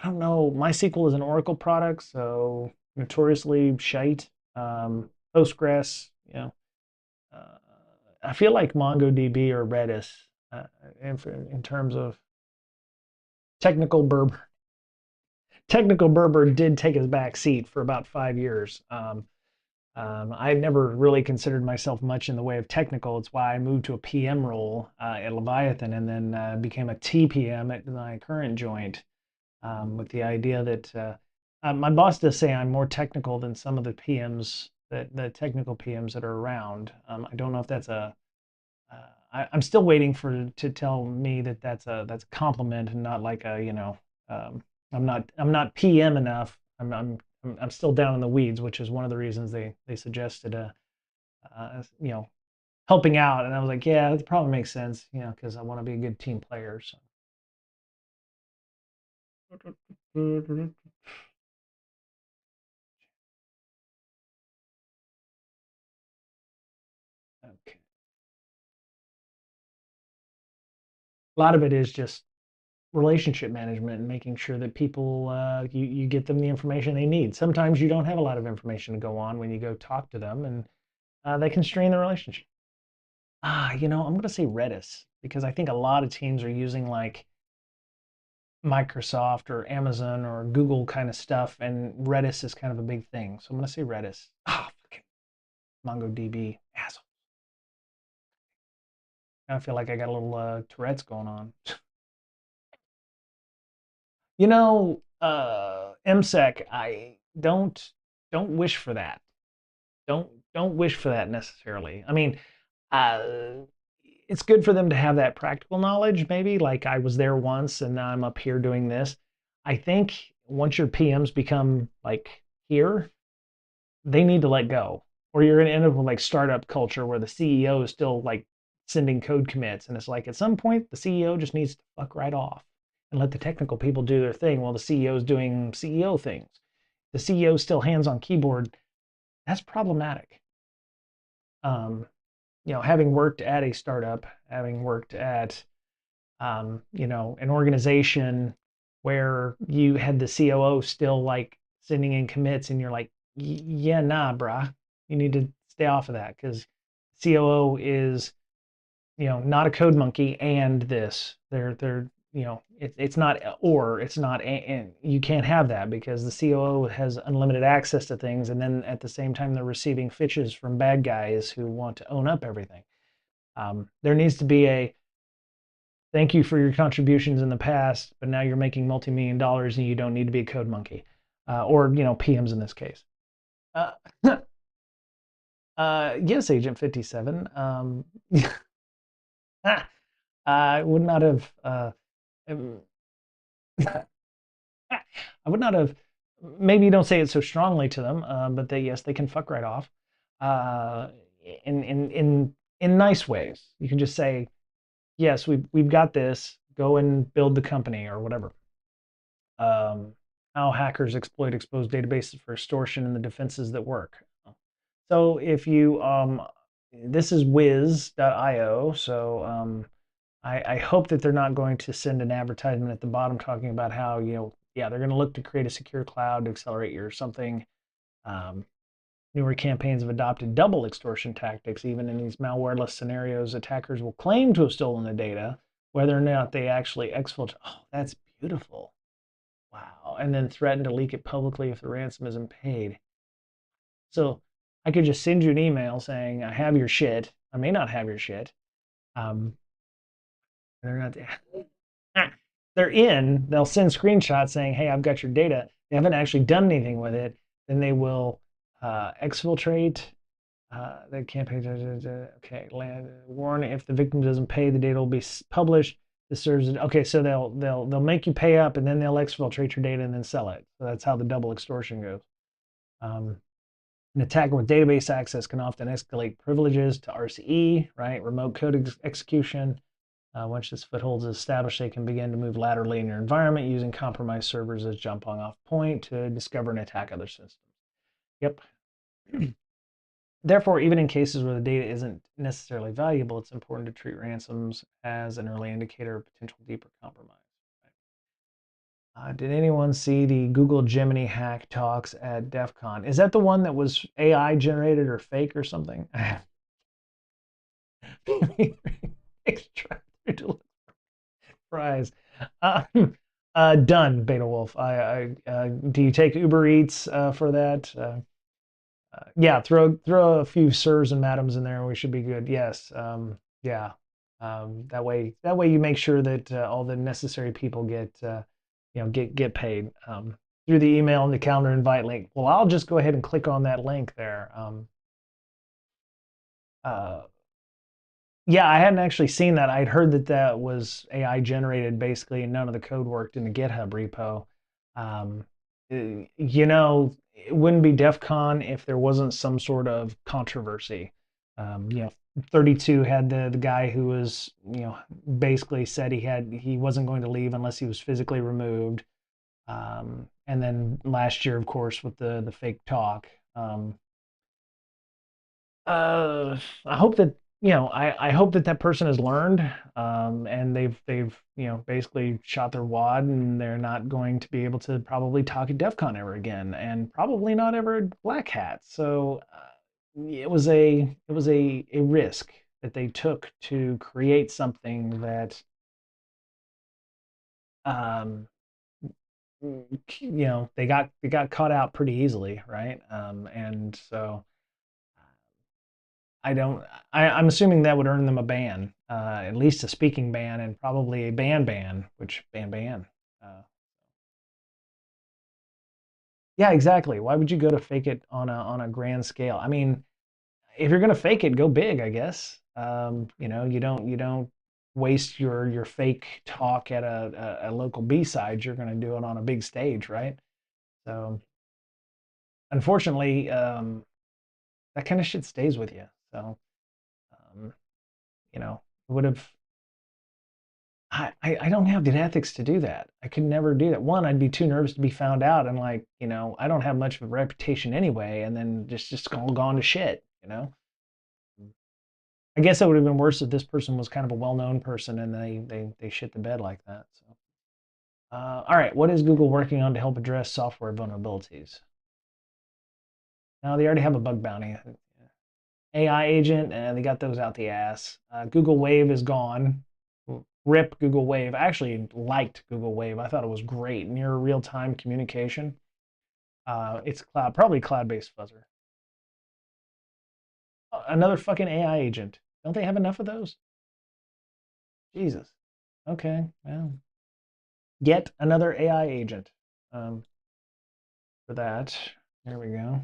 I don't know. MySQL is an Oracle product, so notoriously shite. Postgres, uh, I feel like MongoDB or Redis in terms of technical Berber. Technical Berber did take his back seat for about 5 years. I never really considered myself much in the way of technical. It's why I moved to a PM role at Leviathan and then became a TPM at my current joint with the idea that my boss does say I'm more technical than some of the PMs, the technical PMs that are around. I don't know if that's I'm still waiting for to tell me that that's a compliment and not like I'm not PM enough. I'm still down in the weeds, which is one of the reasons they suggested you know helping out, and I was like, yeah, that probably makes sense, because I want to be a good team player. So okay, a lot of it is just relationship management and making sure that people you get them the information they need. Sometimes you don't have a lot of information to go on when you go talk to them, and they can strain the relationship. I'm going to say Redis because I think a lot of teams are using like Microsoft or Amazon or Google kind of stuff, and Redis is kind of a big thing. So I'm going to say Redis. Ah, fucking MongoDB, asshole. I feel like I got a little Tourette's going on. MSEC, I don't wish for that. Don't wish for that necessarily. I mean, uh, it's good for them to have that practical knowledge, maybe. Like I was there once and now I'm up here doing this. I think once your PMs become like here, they need to let go. Or you're gonna end up with like startup culture where the CEO is still like sending code commits. And it's like at some point the CEO just needs to fuck right off and let the technical people do their thing while the CEO is doing CEO things. The CEO still hands on keyboard, that's problematic. Um, having worked at a startup, having worked at an organization where you had the COO still like sending in commits, and you're like, yeah, nah, brah, you need to stay off of that because COO is, not a code monkey and this. They're it's not, or it's not, and you can't have that because the COO has unlimited access to things, and then at the same time they're receiving pitches from bad guys who want to own up everything. There needs to be a thank you for your contributions in the past, but now you're making multi-million dollars and you don't need to be a code monkey, or PMs in this case. Uh, yes, Agent 57. I would not have. Um, I would not have. Maybe you don't say it so strongly to them, but yes, they can fuck right off. Uh, in nice ways, you can just say, yes, we've got this. Go and build the company or whatever. Um, how hackers exploit exposed databases for extortion and the defenses that work. So if you, this is wiz.io, so I hope that they're not going to send an advertisement at the bottom talking about how, yeah, they're going to look to create a secure cloud to accelerate your something. Um, Newer campaigns have adopted double extortion tactics. Even in these malwareless scenarios, attackers will claim to have stolen the data, whether or not they actually exfiltrate. Oh, that's beautiful. Wow. And then threaten to leak it publicly if the ransom isn't paid. So I could just send you an email saying, I have your shit. I may not have your shit. Um, they're not, they're in, they'll send screenshots saying, hey, I've got your data. They haven't actually done anything with it. Then they will exfiltrate the campaign. Okay, warn if the victim doesn't pay, the data will be published. This serves. Okay, so they'll make you pay up, and then they'll exfiltrate your data and then sell it. So that's how the double extortion goes. Um, an attacker with database access can often escalate privileges to RCE, right? Remote code execution. Once this foothold is established, they can begin to move laterally in your environment using compromised servers as jumping off point to discover and attack other systems. Yep. Therefore, even in cases where the data isn't necessarily valuable, it's important to treat ransoms as an early indicator of potential deeper compromise. Did anyone see the Google Gemini hack talks at DEF CON? Is that the one that was AI generated or fake or something? Extracted prize. Done, Beta Wolf. Do you take Uber Eats for that? Yeah, throw a few sirs and madams in there, and we should be good. Yes, yeah. That way you make sure that all the necessary people get paid through the email and the calendar invite link. Well, I'll just go ahead and click on that link there. Uh, yeah, I hadn't actually seen that. I'd heard that that was AI generated basically, and none of the code worked in the GitHub repo. Um, it wouldn't be DEF CON if there wasn't some sort of controversy. 32 had the guy who was, basically said he wasn't going to leave unless he was physically removed. And then last year, of course, with the fake talk. I hope that I hope that that person has learned, and they've basically shot their wad, and they're not going to be able to probably talk at DEF CON ever again, and probably not ever at Black Hat. So it was a risk that they took to create something that um, they got caught out pretty easily, right? And so I don't. I'm assuming that would earn them a ban, at least a speaking ban, and probably a ban, which ban. Uh, yeah, exactly. Why would you go to fake it on a grand scale? I mean, if you're gonna fake it, go big, I guess. You don't waste your fake talk at a local B-side. You're gonna do it on a big stage, right? So unfortunately, that kind of shit stays with you. So um, would have I don't have the ethics to do that. I could never do that. One, I'd be too nervous to be found out, and like, I don't have much of a reputation anyway, and then just all gone to shit. I guess it would have been worse if this person was kind of a well-known person and they shit the bed like that. So, all right, what is Google working on to help address software vulnerabilities? Now they already have a bug bounty. AI agent, and they got those out the ass. Google Wave is gone. Rip Google Wave. I actually liked Google Wave. I thought it was great. Near real time communication. It's cloud, probably cloud-based fuzzer. Another fucking AI agent. Don't they have enough of those? Jesus. Okay. Well, get another AI agent for that. There we go.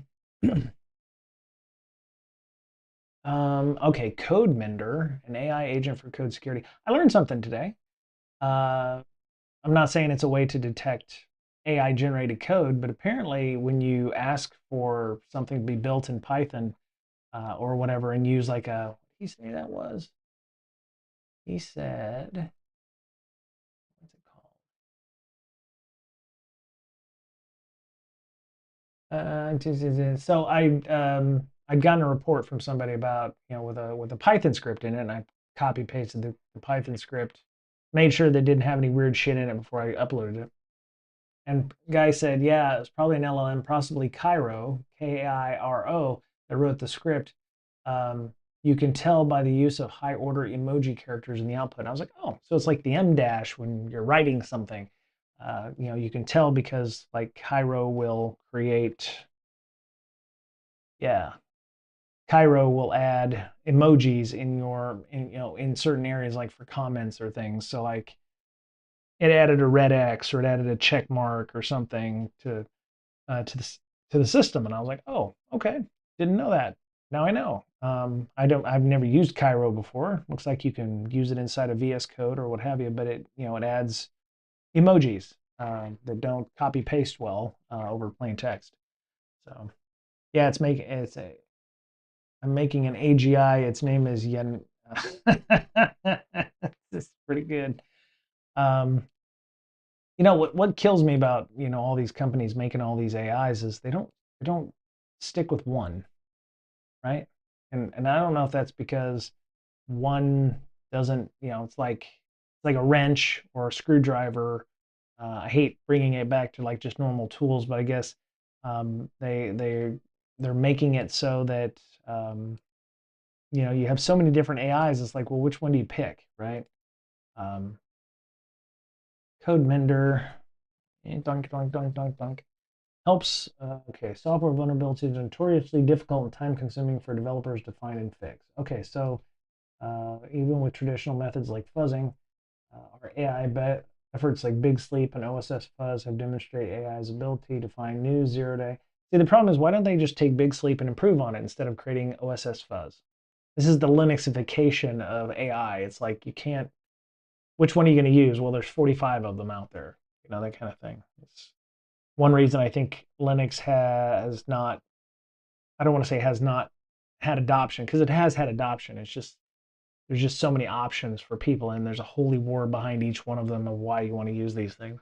Okay, Code Mender, an AI agent for code security. I learned something today. Uh, I'm not saying it's a way to detect AI generated code, but apparently when you ask for something to be built in Python or whatever and use like a, what did he say that was? He said, what's it called? So I'd gotten a report from somebody about with a Python script in it, and I copy pasted the Python script, made sure that didn't have any weird shit in it before I uploaded it. And guy said, yeah, it was probably an LLM, possibly Cairo, Kairo, that wrote the script. You can tell by the use of high order emoji characters in the output. And I was like, oh, so it's like the M dash when you're writing something. You can tell because like Cairo will create, yeah, Cairo will add emojis in in certain areas like for comments or things. So like it added a red X or it added a check mark or something uh, to the to the system, and I was like, oh, okay, didn't know that. Now I know. I've never used Cairo before. Looks like you can use it inside of VS Code or what have you, but it adds emojis that don't copy paste well over plain text. So yeah, I'm making an AGI. Its name is Yen. This is pretty good. Um, what kills me about all these companies making all these AIs is they don't stick with one, right? And I don't know if that's because one doesn't, it's like a wrench or a screwdriver. I hate bringing it back to like just normal tools, but I guess they're making it so that you have so many different AIs. It's like, well, which one do you pick, right? Um, Code Mender, dunk, dunk, dunk, dunk, dunk. Helps, okay, software vulnerabilities are notoriously difficult and time consuming for developers to find and fix. Okay, so even with traditional methods like fuzzing, our AI efforts like Big Sleep and OSS Fuzz have demonstrated AI's ability to find new zero-day. See, the problem is, why don't they just take Big Sleep and improve on it instead of creating OSS Fuzz? This is the Linuxification of AI. It's like you can't, which one are you going to use? Well, there's 45 of them out there, that kind of thing. It's one reason I think Linux has not, I don't want to say has not had adoption, because it has had adoption. It's just, there's just so many options for people, and there's a holy war behind each one of them of why you want to use these things.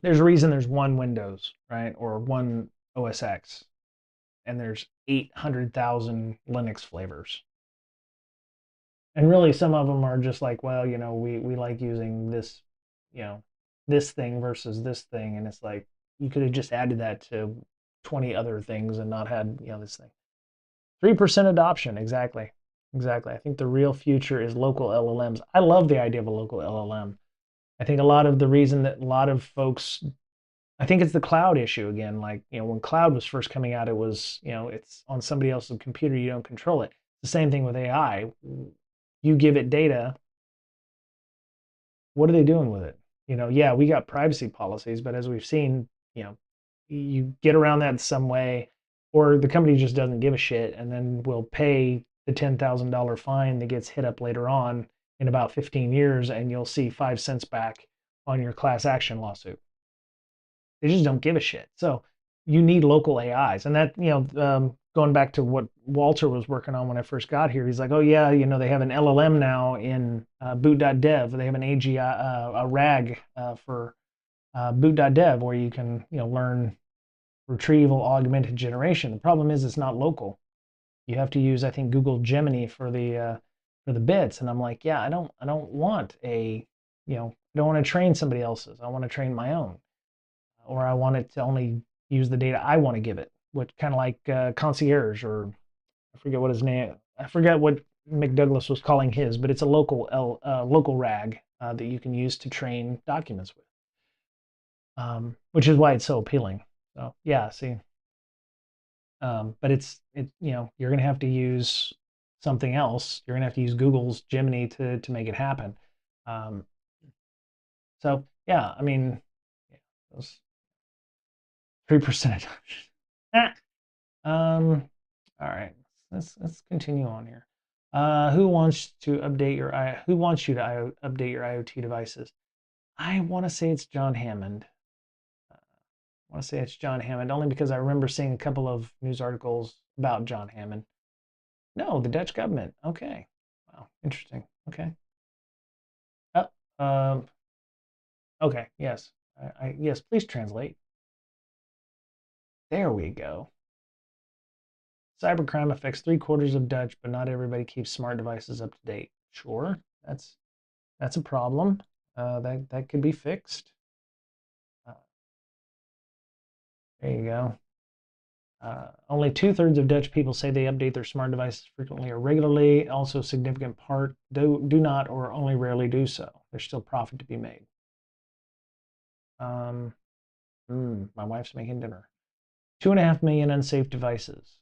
There's a reason there's one Windows, right? Or one OS X, and there's 800,000 Linux flavors. And really, some of them are just like, well, we like using this, you know, this thing versus this thing. And it's like, you could have just added that to 20 other things and not had, this thing. 3% adoption, exactly. Exactly. I think the real future is local LLMs. I love the idea of a local LLM. I think a lot of the reason that a lot of folks, I think it's the cloud issue again. Like, when cloud was first coming out, it was, it's on somebody else's computer, you don't control it. The same thing with AI. You give it data, what are they doing with it? Yeah, we got privacy policies, but as we've seen, you get around that in some way, or the company just doesn't give a shit and then will pay the $10,000 fine that gets hit up later on in about 15 years, and you'll see 5 cents back on your class action lawsuit. They just don't give a shit. So you need local AIs, and that going back to what Walter was working on when I first got here, he's like, oh yeah, they have an LLM now in boot.dev. They have an AGI, a RAG for boot.dev where you can learn retrieval augmented generation. The problem is it's not local. You have to use, I think, Google Gemini for the bits, and I'm like, yeah, I don't want I don't want to train somebody else's. I want to train my own, or I want it to only use the data I want to give it. what kind of like concierge, or I forget what his name. I forget what McDouglas was calling his, but it's a local rag that you can use to train documents with, which is why it's so appealing. So yeah, see, but you're going to have to use something else. You're going to have to use Google's Gemini to make it happen. Um, so yeah, I mean, yeah, those 3%. um, all right, let's continue on here. Who wants to update your Who wants you to update your IoT devices? I want to say it's John Hammond. I want to say it's John Hammond only because I remember seeing a couple of news articles about John Hammond. No, the Dutch government. Okay. Wow, interesting. Okay. Oh, okay. Yes. Yes. Please translate. There we go. Cybercrime affects 3/4 of Dutch, but not everybody keeps smart devices up to date. Sure, that's a problem. That could be fixed. Uh, there you go. Only 2/3 of Dutch people say they update their smart devices frequently or regularly. Also, a significant part do not or only rarely do so. There's still profit to be made. Um, my wife's making dinner. 2.5 million unsafe devices.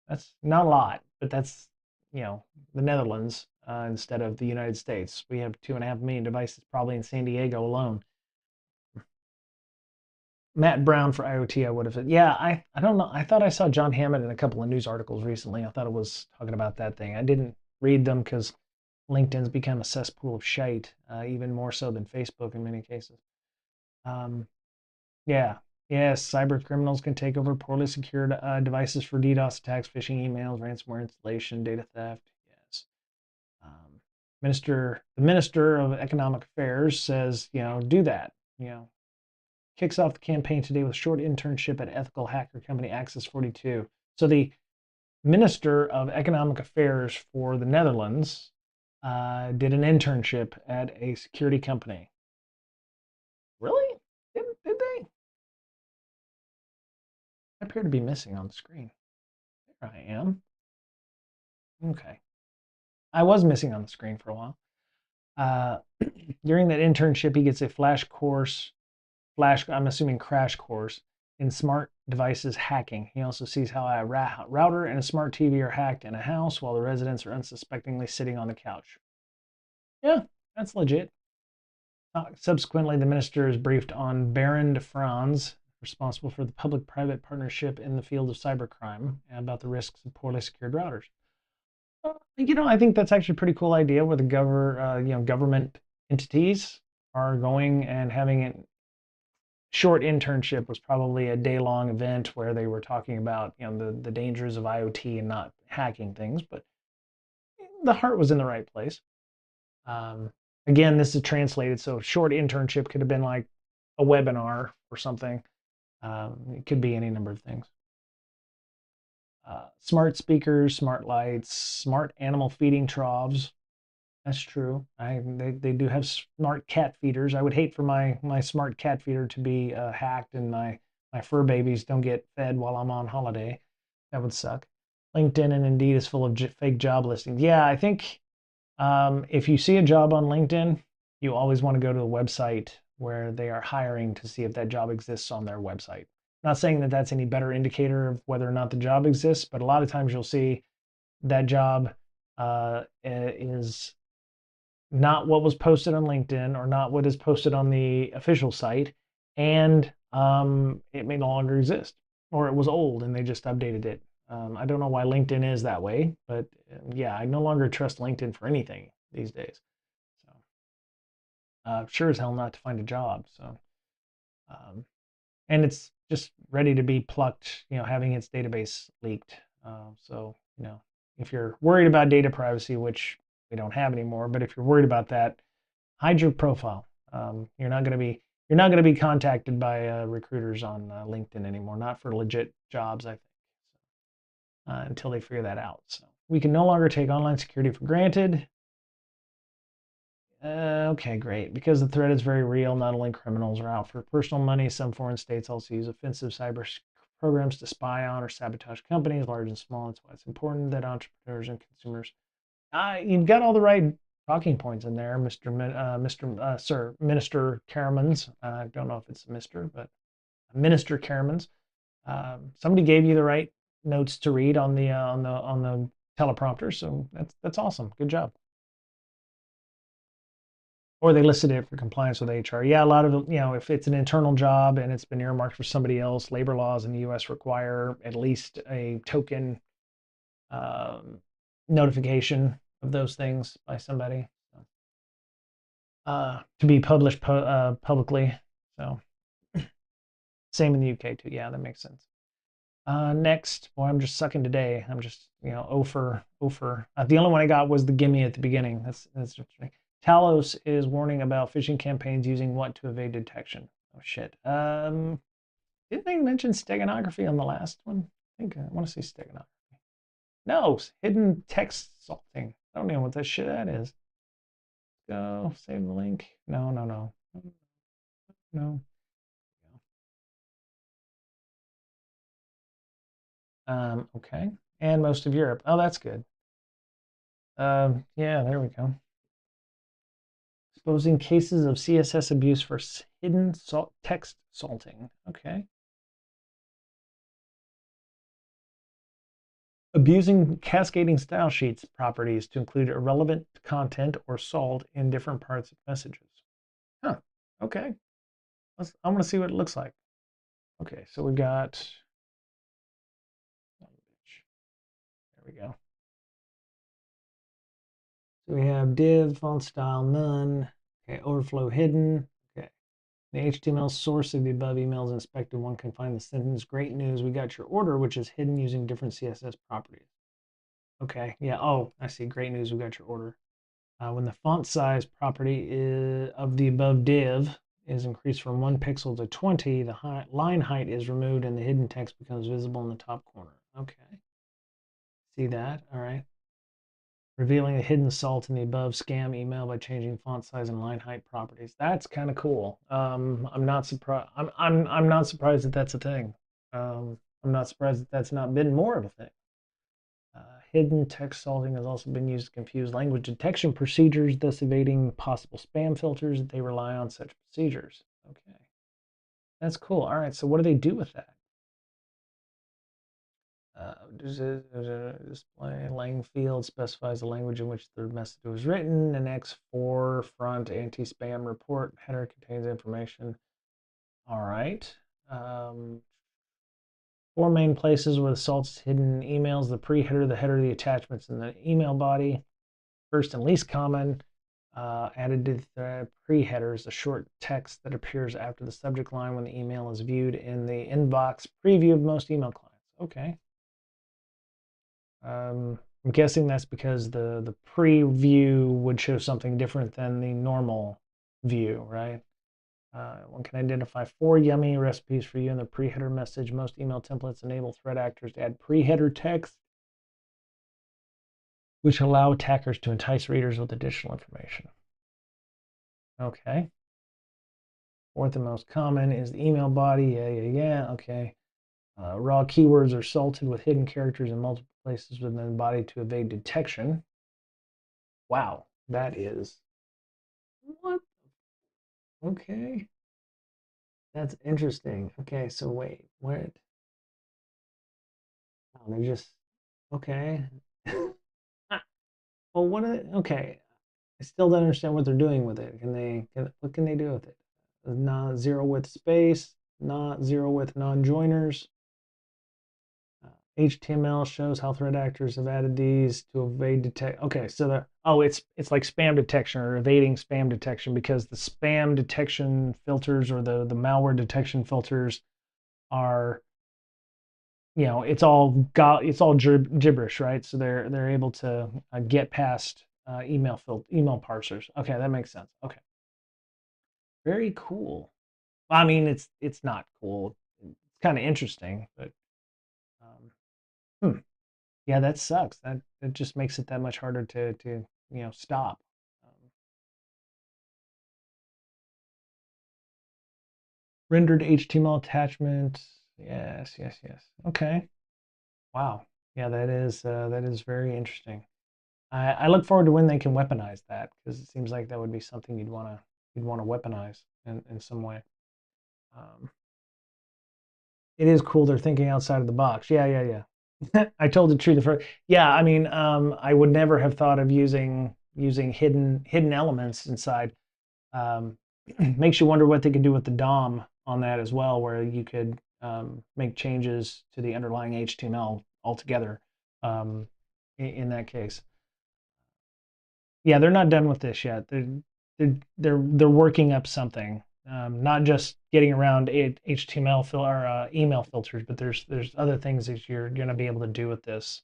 That's not a lot, but that's, the Netherlands instead of the United States. We have 2.5 million devices probably in San Diego alone. Matt Brown for IoT, I would have said. Yeah, I don't know. I thought I saw John Hammond in a couple of news articles recently. I thought it was talking about that thing. I didn't read them because LinkedIn's become a cesspool of shite, even more so than Facebook in many cases. Um, yeah, yes, cyber criminals can take over poorly secured devices for DDoS attacks, phishing emails, ransomware installation, data theft. Yes. The Minister of Economic Affairs says, do that. Kicks off the campaign today with a short internship at ethical hacker company Access 42. So the Minister of Economic Affairs for the Netherlands did an internship at a security company. Really? Did they? I appear to be missing on the screen. There I am. Okay. I was missing on the screen for a while. Uh, During that internship, he gets a I'm assuming crash course in smart devices hacking. He also sees how a router and a smart TV are hacked in a house while the residents are unsuspectingly sitting on the couch. Yeah, that's legit. Subsequently, the minister is briefed on Baron de Franz, responsible for the public-private partnership in the field of cybercrime, about the risks of poorly secured routers. I think that's actually a pretty cool idea where the government entities are going and having a short internship was probably a day-long event where they were talking about the dangers of IoT and not hacking things, but the heart was in the right place. Um, Again, this is translated, so short internship could have been like a webinar or something. It could be any number of things. Smart speakers, smart lights, smart animal feeding troughs. That's true. They do have smart cat feeders. I would hate for my smart cat feeder to be hacked and my fur babies don't get fed while I'm on holiday. That would suck. LinkedIn and Indeed is full of fake job listings. Yeah, I think if you see a job on LinkedIn, you always want to go to the website where they are hiring to see if that job exists on their website. Not saying that that's any better indicator of whether or not the job exists, but a lot of times you'll see that job is not what was posted on LinkedIn or not what is posted on the official site, and it may no longer exist, or it was old and they just updated it. I don't know why LinkedIn is that way, but yeah, I no longer trust LinkedIn for anything these days. So sure as hell not to find a job. So um, and it's just ready to be plucked, having its database leaked. So if you're worried about data privacy, which we don't have anymore, but if you're worried about that, hide your profile. You're not going to be contacted by recruiters on LinkedIn anymore, not for legit jobs, I think, until they figure that out. So we can no longer take online security for granted. Okay, great. Because the threat is very real, not only criminals are out for personal money, some foreign states also use offensive cyber programs to spy on or sabotage companies, large and small. That's why it's important that entrepreneurs and consumers. You've got all the right talking points in there, Sir Minister Caramans. I don't know if it's Mister, but Minister Caramans. Somebody gave you the right notes to read on the teleprompter, so that's awesome. Good job. Or they listed it for compliance with HR. Yeah, a lot of if it's an internal job and it's been earmarked for somebody else, labor laws in the U.S. require at least a token um, notification of those things by somebody to be published publicly. So same in the UK too. Yeah, that makes sense. Next, boy, I'm just sucking today. I'm just, over. The only one I got was the gimme at the beginning. That's interesting. Talos is warning about phishing campaigns using what to evade detection. Oh shit. Didn't they mention steganography on the last one? I think I want to see steganography. No, hidden text salting. I don't know what that shit that is. Go save the link. No, no, no, no. Okay. And most of Europe. Oh, that's good. Yeah, there we go. Exposing cases of CSS abuse for hidden text salting. Okay. Abusing cascading style sheets properties to include irrelevant content or salt in different parts of messages. Huh. Okay. I want to see what it looks like. Okay, so we got. There we go. So we have div, font style, none. Okay, overflow hidden. Okay. The HTML source of the above emails inspected, one can find the sentence, great news, we got your order, which is hidden using different CSS properties. Okay, yeah, oh, I see, great news, we got your order. When the font size property of the above div is increased from 1 pixel to 20, the line height is removed and the hidden text becomes visible in the top corner. Okay, see that, all right. Revealing the hidden salt in the above scam email by changing font size and line height properties. That's kind of cool. I'm not surprised. I'm not surprised that that's a thing. I'm not surprised that that's not been more of a thing. Hidden text salting has also been used to confuse language detection procedures, thus evading possible spam filters that they rely on such procedures. Okay, that's cool. All right, so what do they do with that? Display lang field specifies the language in which the message was written. An X4 front anti-spam report header contains information. All right. 4 main places where the salt's hidden emails: the pre-header, the header, the attachments, and the email body. First and least common, added to the pre-header is a short text that appears after the subject line when the email is viewed in the inbox preview of most email clients. Okay. I'm guessing that's because the preview would show something different than the normal view, right? One can identify 4 yummy recipes for you in the pre-header message. Most email templates enable threat actors to add pre-header text, which allow attackers to entice readers with additional information. Okay. 4th and most common is the email body. Yeah. Okay. Raw keywords are salted with hidden characters in multiple places within the body to evade detection. Wow, that is what? Okay, that's interesting. Okay, so wait, what? Oh, they're just okay. Well, what are they? Okay, I still don't understand what they're doing with it. What can they do with it? Not zero width space, not zero width non-joiners. HTML shows how threat actors have added these to evade detect. Okay, so it's like spam detection or evading spam detection, because the spam detection filters or the malware detection filters are, it's all gibberish, right? So they're able to get past email parsers. Okay, that makes sense. Okay, very cool. I mean, it's not cool. It's kind of interesting, but yeah, that sucks. That just makes it that much harder to stop. Rendered HTML attachment. Yes, yes, yes. Okay. Wow. Yeah, that is very interesting. I look forward to when they can weaponize that because it seems like that would be something you'd want to weaponize in some way. Um, it is cool they're thinking outside of the box. Yeah, yeah, yeah. I told the truth the first. Yeah, I mean, I would never have thought of using hidden elements inside. Um, makes you wonder what they could do with the DOM on that as well, where you could make changes to the underlying HTML altogether. In that case, yeah, they're not done with this yet. They're working up something, not just getting around HTML or email filters, but there's other things that you're going to be able to do with this.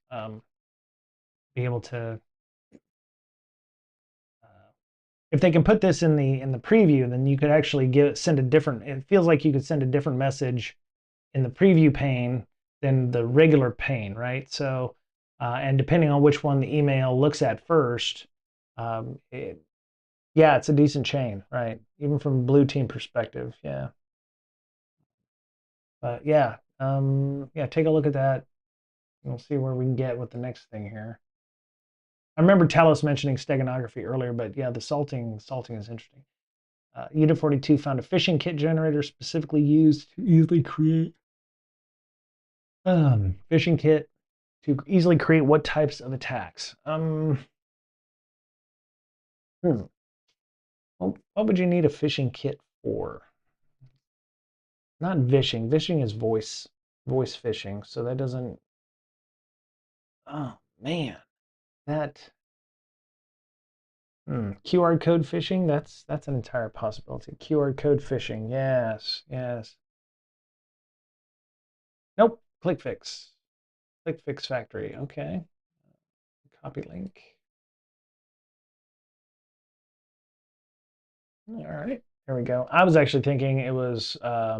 Be able to if they can put this in the preview, then you could actually send a different. It feels like you could send a different message in the preview pane than the regular pane, right? So, and depending on which one the email looks at first, it, yeah, it's a decent chain, right? Even from blue team perspective, yeah. But yeah, yeah, take a look at that. We'll see where we can get with the next thing here. I remember Talos mentioning steganography earlier, but yeah, the salting is interesting. Unit 42 found a phishing kit generator specifically used to easily create phishing kit to easily create what types of attacks? Hmm. What would you need a phishing kit for? Not vishing. Vishing is voice phishing, so that doesn't. Oh man, that QR code phishing. That's an entire possibility. QR code phishing. Yes, yes. Nope. Click fix. Click fix factory. Okay. Copy link. All right, there we go. I was actually thinking it was, I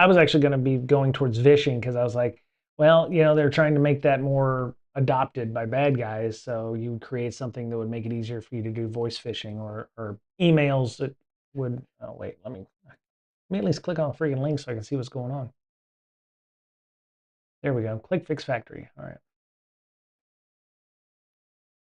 was actually going to be going towards vishing because I was like, well, you know, they're trying to make that more adopted by bad guys. So you would create something that would make it easier for you to do voice phishing or emails that would, oh, wait, let me at least click on the freaking link so I can see what's going on. There we go. Click fix factory. All right.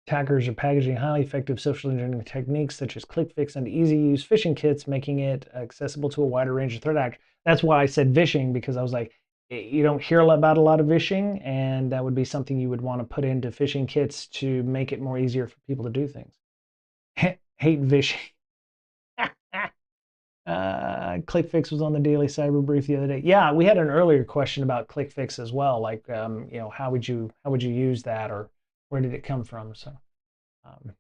Attackers are packaging highly effective social engineering techniques such as click fix and easy use phishing kits, making it accessible to a wider range of threat actors. That's why I said vishing, because I was like, you don't hear about a lot of vishing, and that would be something you would want to put into phishing kits to make it more easier for people to do things. Hate vishing. ClickFix was on the daily cyber brief the other day. Yeah, we had an earlier question about ClickFix as well. Like, you know, how would you use that, or where did it come from? So, um,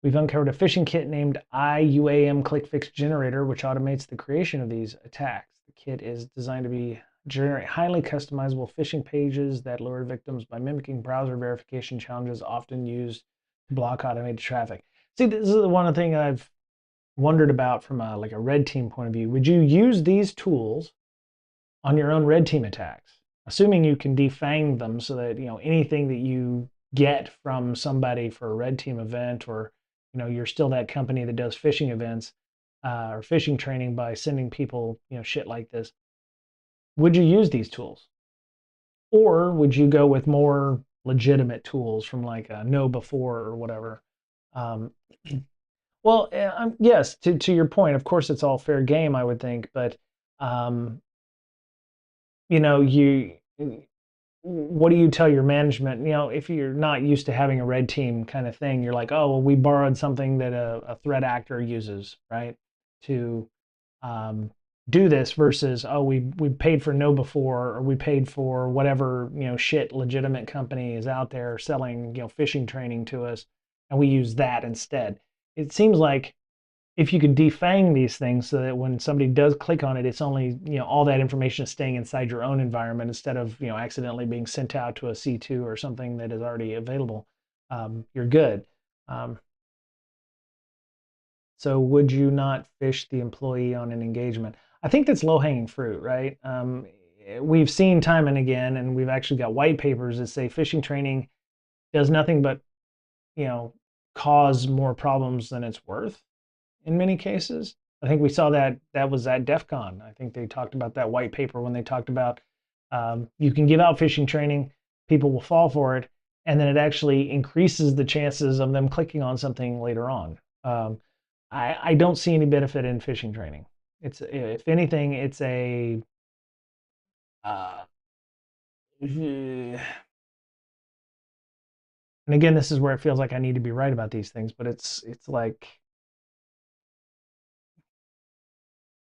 we've uncovered a phishing kit named IUAM ClickFix Generator, which automates the creation of these attacks. The kit is designed to generate highly customizable phishing pages that lure victims by mimicking browser verification challenges often used to block automated traffic. See, this is the one thing I've wondered about from like a red team point of view. Would you use these tools on your own red team attacks, assuming you can defang them so that you know anything that you get from somebody for a red team event, or you know you're still that company that does phishing events or phishing training by sending people you know shit like this? Would you use these tools, or would you go with more legitimate tools from like a know before or whatever? Um, well, yes, to your point, of course, it's all fair game, I would think, but um, you know, what do you tell your management? You know, if you're not used to having a red team kind of thing, you're like, oh, well, we borrowed something that a threat actor uses, right, to um, do this versus, oh, we paid for know before, or we paid for whatever you know shit legitimate company is out there selling you know phishing training to us, and we use that instead. It seems like if you could defang these things so that when somebody does click on it, it's only, you know, all that information is staying inside your own environment instead of, you know, accidentally being sent out to a C2 or something that is already available, you're good. Um, so would you not fish the employee on an engagement? I think that's low-hanging fruit, right? We've seen time and again, and we've actually got white papers that say phishing training does nothing but, you know, cause more problems than it's worth in many cases. I think we saw that that was at DEF CON. I think they talked about that white paper when they talked about you can give out phishing training, people will fall for it, and then it actually increases the chances of them clicking on something later on. Um, I don't see any benefit in phishing training. It's if anything, it's a uh, and again, this is where it feels like I need to be right about these things, but it's like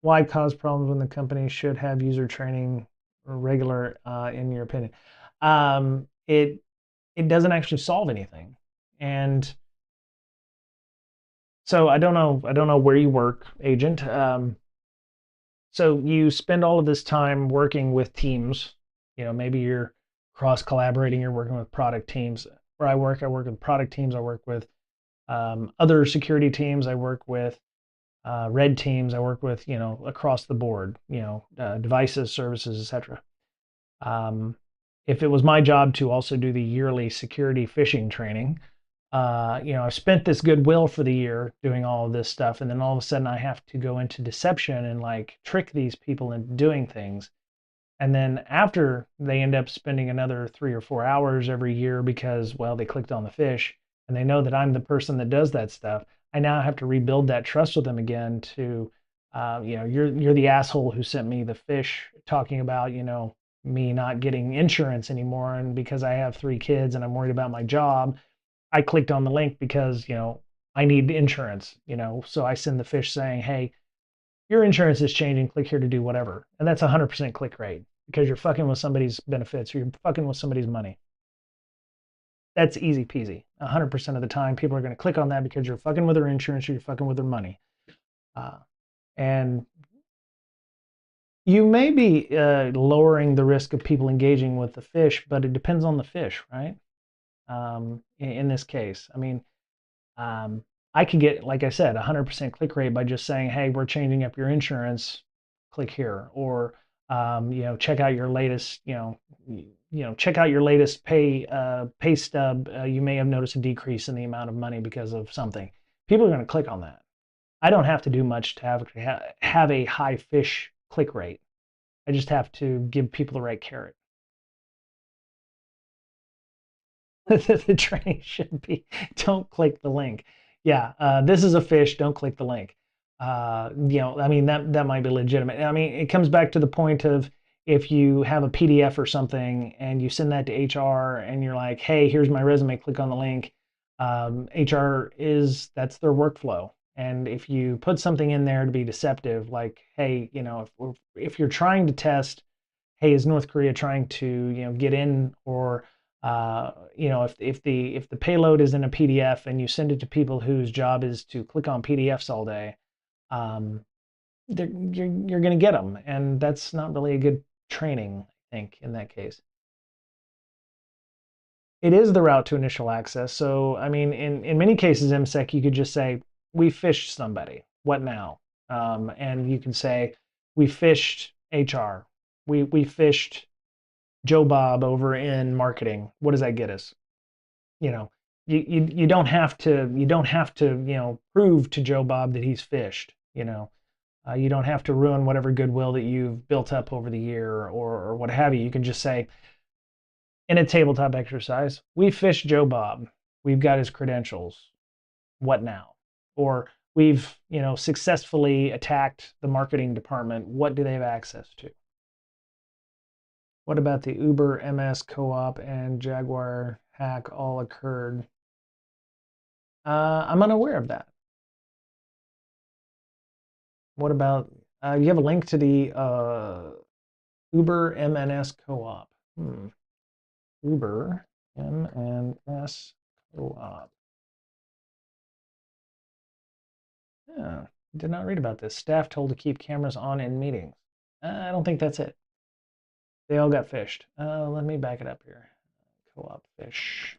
why cause problems when the company should have user training regular, in your opinion? It doesn't actually solve anything, and so I don't know where you work, agent. So you spend all of this time working with teams. Maybe you're cross collaborating. You're working with product teams. Where I work with product teams. I work with other security teams. I work with red teams. I work with across the board. Devices, services, etc. Um, if it was my job to also do the yearly security phishing training, I've spent this goodwill for the year doing all of this stuff, and then all of a sudden I have to go into deception and like trick these people into doing things. And then after they end up spending another 3 or 4 hours every year because, well, they clicked on the fish and they know that I'm the person that does that stuff, I now have to rebuild that trust with them again to, you're the asshole who sent me the fish talking about, me not getting insurance anymore. And because I have 3 kids and I'm worried about my job, I clicked on the link because, I need insurance, so I send the fish saying, hey, your insurance is changing, click here to do whatever. And that's 100% click rate because you're fucking with somebody's benefits or you're fucking with somebody's money. That's easy peasy. 100% of the time, people are going to click on that because you're fucking with their insurance or you're fucking with their money. Uh, and you may be lowering the risk of people engaging with the fish, but it depends on the fish, right? In this case, I mean, um, I could get, like I said, 100% click rate by just saying, "Hey, we're changing up your insurance. Click here," or check out your latest, check out your latest pay stub. You may have noticed a decrease in the amount of money because of something. People are going to click on that. I don't have to do much to have a high fish click rate. I just have to give people the right carrot. The training should be don't click the link. Yeah, this is a fish. Don't click the link. I mean that might be legitimate. I mean, it comes back to the point of if you have a PDF or something and you send that to HR and you're like, hey, here's my resume. Click on the link. HR that's their workflow. And if you put something in there to be deceptive, like, hey, if you're trying to test, hey, is North Korea trying to get in, or if the payload is in a PDF and you send it to people whose job is to click on PDFs all day, um, you're going to get them, and that's not really a good training, I think, in that case. It is the route to initial access. So, I mean, in many cases, MSEC, you could just say, we fished somebody. What now? And you can say, we fished HR. We fished Joe Bob over in marketing. What does that get us? You know, you don't have to prove to Joe Bob that he's fished. You don't have to ruin whatever goodwill that you've built up over the year or what have you. You can just say in a tabletop exercise, we fished Joe Bob. We've got his credentials. What now? Or we've successfully attacked the marketing department. What do they have access to? What about the Uber, MS, Co-op, and Jaguar hack all occurred? I'm unaware of that. What about, you have a link to the Uber MNS Co-op? Uber MNS Co-op. Yeah, did not read about this. Staff told to keep cameras on in meetings. I don't think that's it. They all got fished. Let me back it up here. Co-op fish.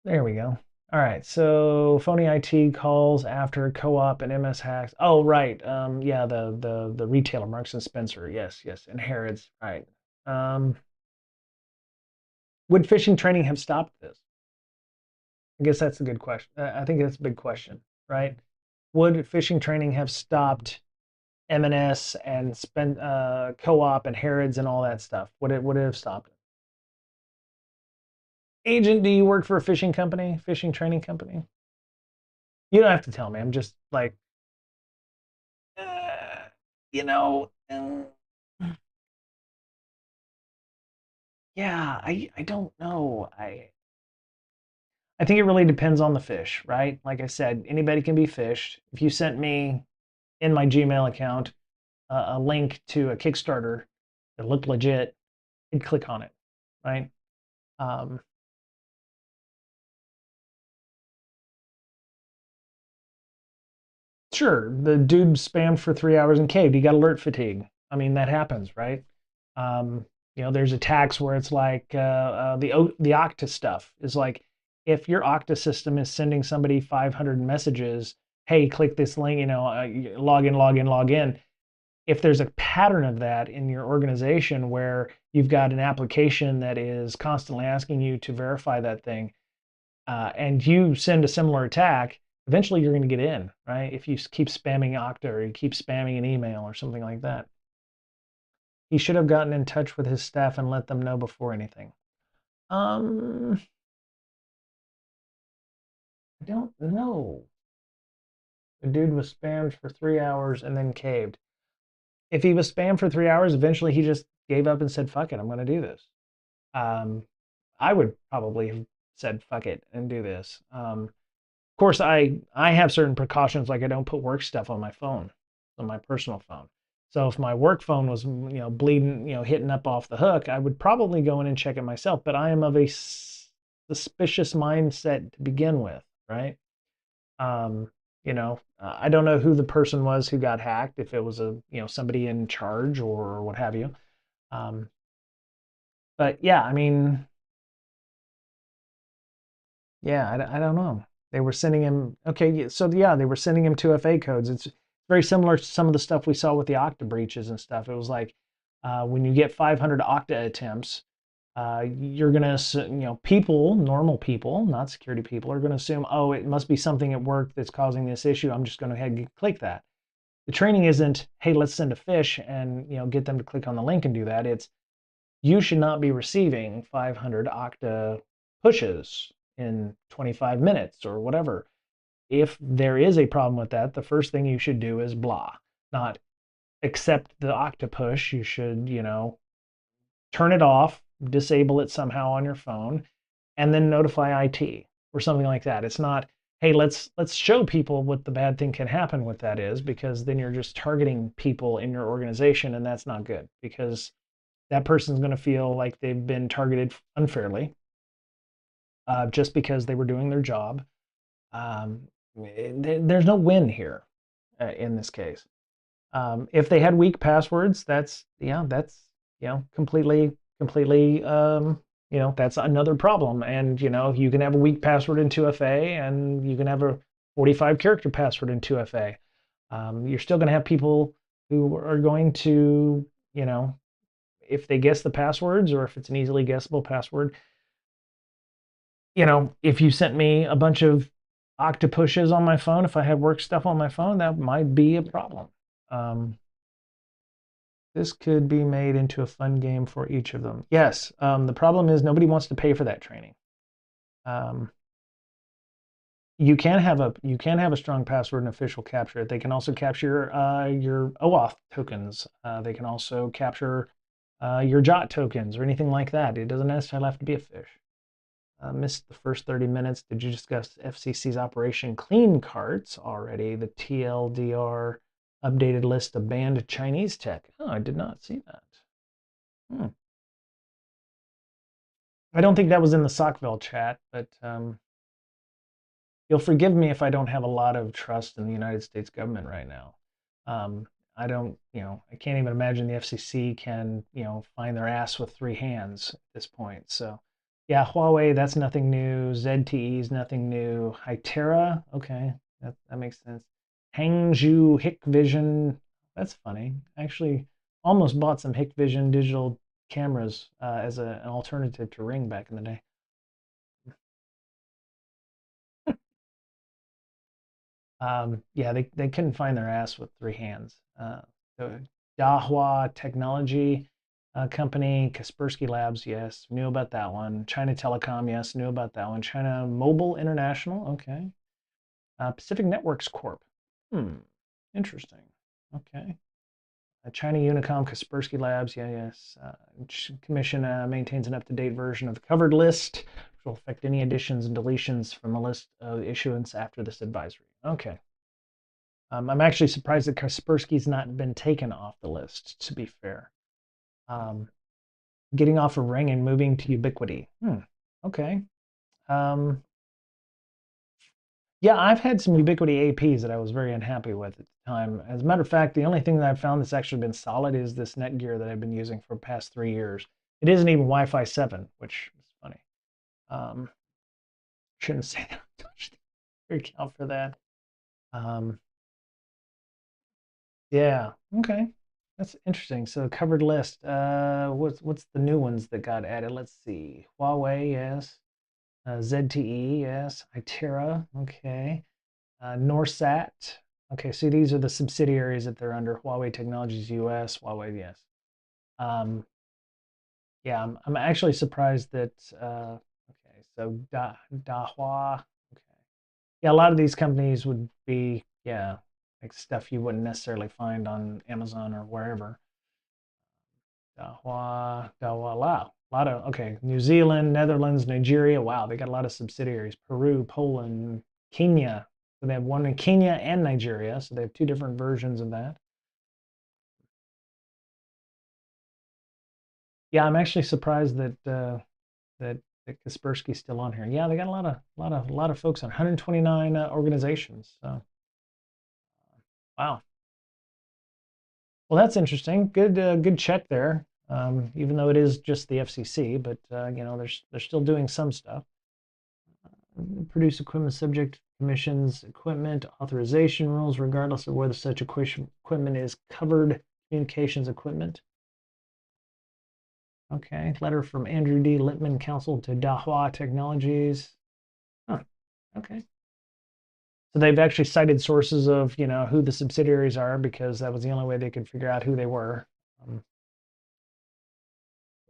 There we go. All right, so phony IT calls after co-op and MS hacks. Oh, right. Yeah, the retailer Marks and Spencer. Yes, yes, and Harrods. Right. Um, would phishing training have stopped this? I guess that's a good question. I think that's a big question. right? Would fishing training have stopped M&S and spent co-op and Harrods and all that stuff? Would it have stopped it? Agent, do you work for a fishing company, fishing training company? You don't have to tell me. I'm just like, uh, you know, yeah, I don't know. I think it really depends on the fish, right? Like I said, anybody can be fished. If you sent me in my Gmail account a link to a Kickstarter that looked legit, I'd click on it, right? Um, sure, the dude spammed for 3 hours and caved. He got alert fatigue. I mean, that happens, right? Um, there's attacks where it's like the Okta stuff is like if your Okta system is sending somebody 500 messages, hey, click this link, log in, log in, log in. If there's a pattern of that in your organization where you've got an application that is constantly asking you to verify that thing, and you send a similar attack, eventually you're going to get in, right? If you keep spamming Okta or you keep spamming an email or something like that. He should have gotten in touch with his staff and let them know before anything. Um, I don't know. The dude was spammed for 3 hours and then caved. If he was spammed for 3 hours, eventually he just gave up and said, fuck it, I'm going to do this. Um, I would probably have said, fuck it and do this. Of course, I have certain precautions, like I don't put work stuff on my phone, on my personal phone. So if my work phone was, bleeding, hitting up off the hook, I would probably go in and check it myself. But I am of a suspicious mindset to begin with, right? I don't know who the person was who got hacked, if it was somebody in charge or what have you. Um, but yeah, I mean, yeah, I don't know. They were sending him, okay, so yeah, they were sending him 2FA codes. It's very similar to some of the stuff we saw with the Okta breaches and stuff. It was like when you get 500 Okta attempts, you're going to, people, normal people, not security people, are going to assume, oh, it must be something at work that's causing this issue. I'm just going to head and click that. The training isn't, hey, let's send a fish and, get them to click on the link and do that. It's, you should not be receiving 500 Okta pushes in 25 minutes or whatever. If there is a problem with that, the first thing you should do is blah, not accept the Okta push. You should, turn it off, disable it somehow on your phone, and then notify IT or something like that. It's not, hey, let's show people what the bad thing can happen with that is, because then you're just targeting people in your organization, and that's not good because that person's going to feel like they've been targeted unfairly just because they were doing their job. Um, there's no win here in this case. If they had weak passwords, that's completely that's another problem. And you can have a weak password in 2FA, and you can have a 45 character password in 2FA. You're still going to have people who are going to, if they guess the passwords or if it's an easily guessable password, if you sent me a bunch of octopushes on my phone, if I had work stuff on my phone, that might be a problem. Um, this could be made into a fun game for each of them. Yes, the problem is nobody wants to pay for that training. Um, you can have a strong password and official capture it. They can also capture your OAuth tokens. They can also capture your JOT tokens or anything like that. It doesn't necessarily have to be a fish. Missed the first 30 minutes. Did you discuss FCC's Operation Clean Carts already? The TLDR updated list of banned Chinese tech. Oh, I did not see that. Hmm. I don't think that was in the socvel chat, but you'll forgive me if I don't have a lot of trust in the United States government right now. I don't, I can't even imagine the FCC can, find their ass with three hands at this point. So, yeah, Huawei, that's nothing new. ZTE is nothing new. Hytera, okay, that makes sense. Hangzhou Hikvision, that's funny. I actually almost bought some Hikvision digital cameras as an alternative to Ring back in the day. Yeah, they couldn't find their ass with three hands. The Dahua Technology Company, Kaspersky Labs, yes, knew about that one. China Telecom, yes, knew about that one. China Mobile International, okay. Pacific Networks Corp. Hmm, interesting. Okay. China Unicom, Kaspersky Labs, yeah, yes. Commission maintains an up-to-date version of the covered list, which will affect any additions and deletions from the list of issuance after this advisory. Okay. I'm actually surprised that Kaspersky's not been taken off the list, to be fair. Um, Getting off of Ring and moving to Ubiquity. Okay. Um, yeah, I've had some Ubiquity APs that I was very unhappy with at the time. As a matter of fact, the only thing that I've found that's actually been solid is this Netgear that I've been using for the past 3 years. It isn't even Wi-Fi 7, which is funny. Um, shouldn't say that. Account for that. Um, yeah. Okay. That's interesting. So covered list. What's the new ones that got added? Let's see. Huawei, yes. ZTE, yes. Itera, okay. Norsat. Okay, so these are the subsidiaries that they're under. Huawei Technologies US, Huawei, yes. Um, yeah, I'm actually surprised that. Okay, so Dahua. Okay, yeah, a lot of these companies would be, yeah, like stuff you wouldn't necessarily find on Amazon or wherever. Dahua, Dahua, wow. A lot of, okay, New Zealand, Netherlands, Nigeria. Wow, they got a lot of subsidiaries. Peru, Poland, Kenya. So they have one in Kenya and Nigeria. So they have two different versions of that. Yeah, I'm actually surprised that that Kaspersky's still on here. Yeah, they got a lot of folks on 129 organizations. So wow. Well, that's interesting. Good check there. Even though it is just the FCC, but they're still doing some stuff. Produce equipment subject commissions equipment authorization rules, regardless of whether such equipment is covered communications equipment. Okay, letter from Andrew D. Littman, counsel to Dahua Technologies. Huh. Okay. So they've actually cited sources of, who the subsidiaries are because that was the only way they could figure out who they were. Um,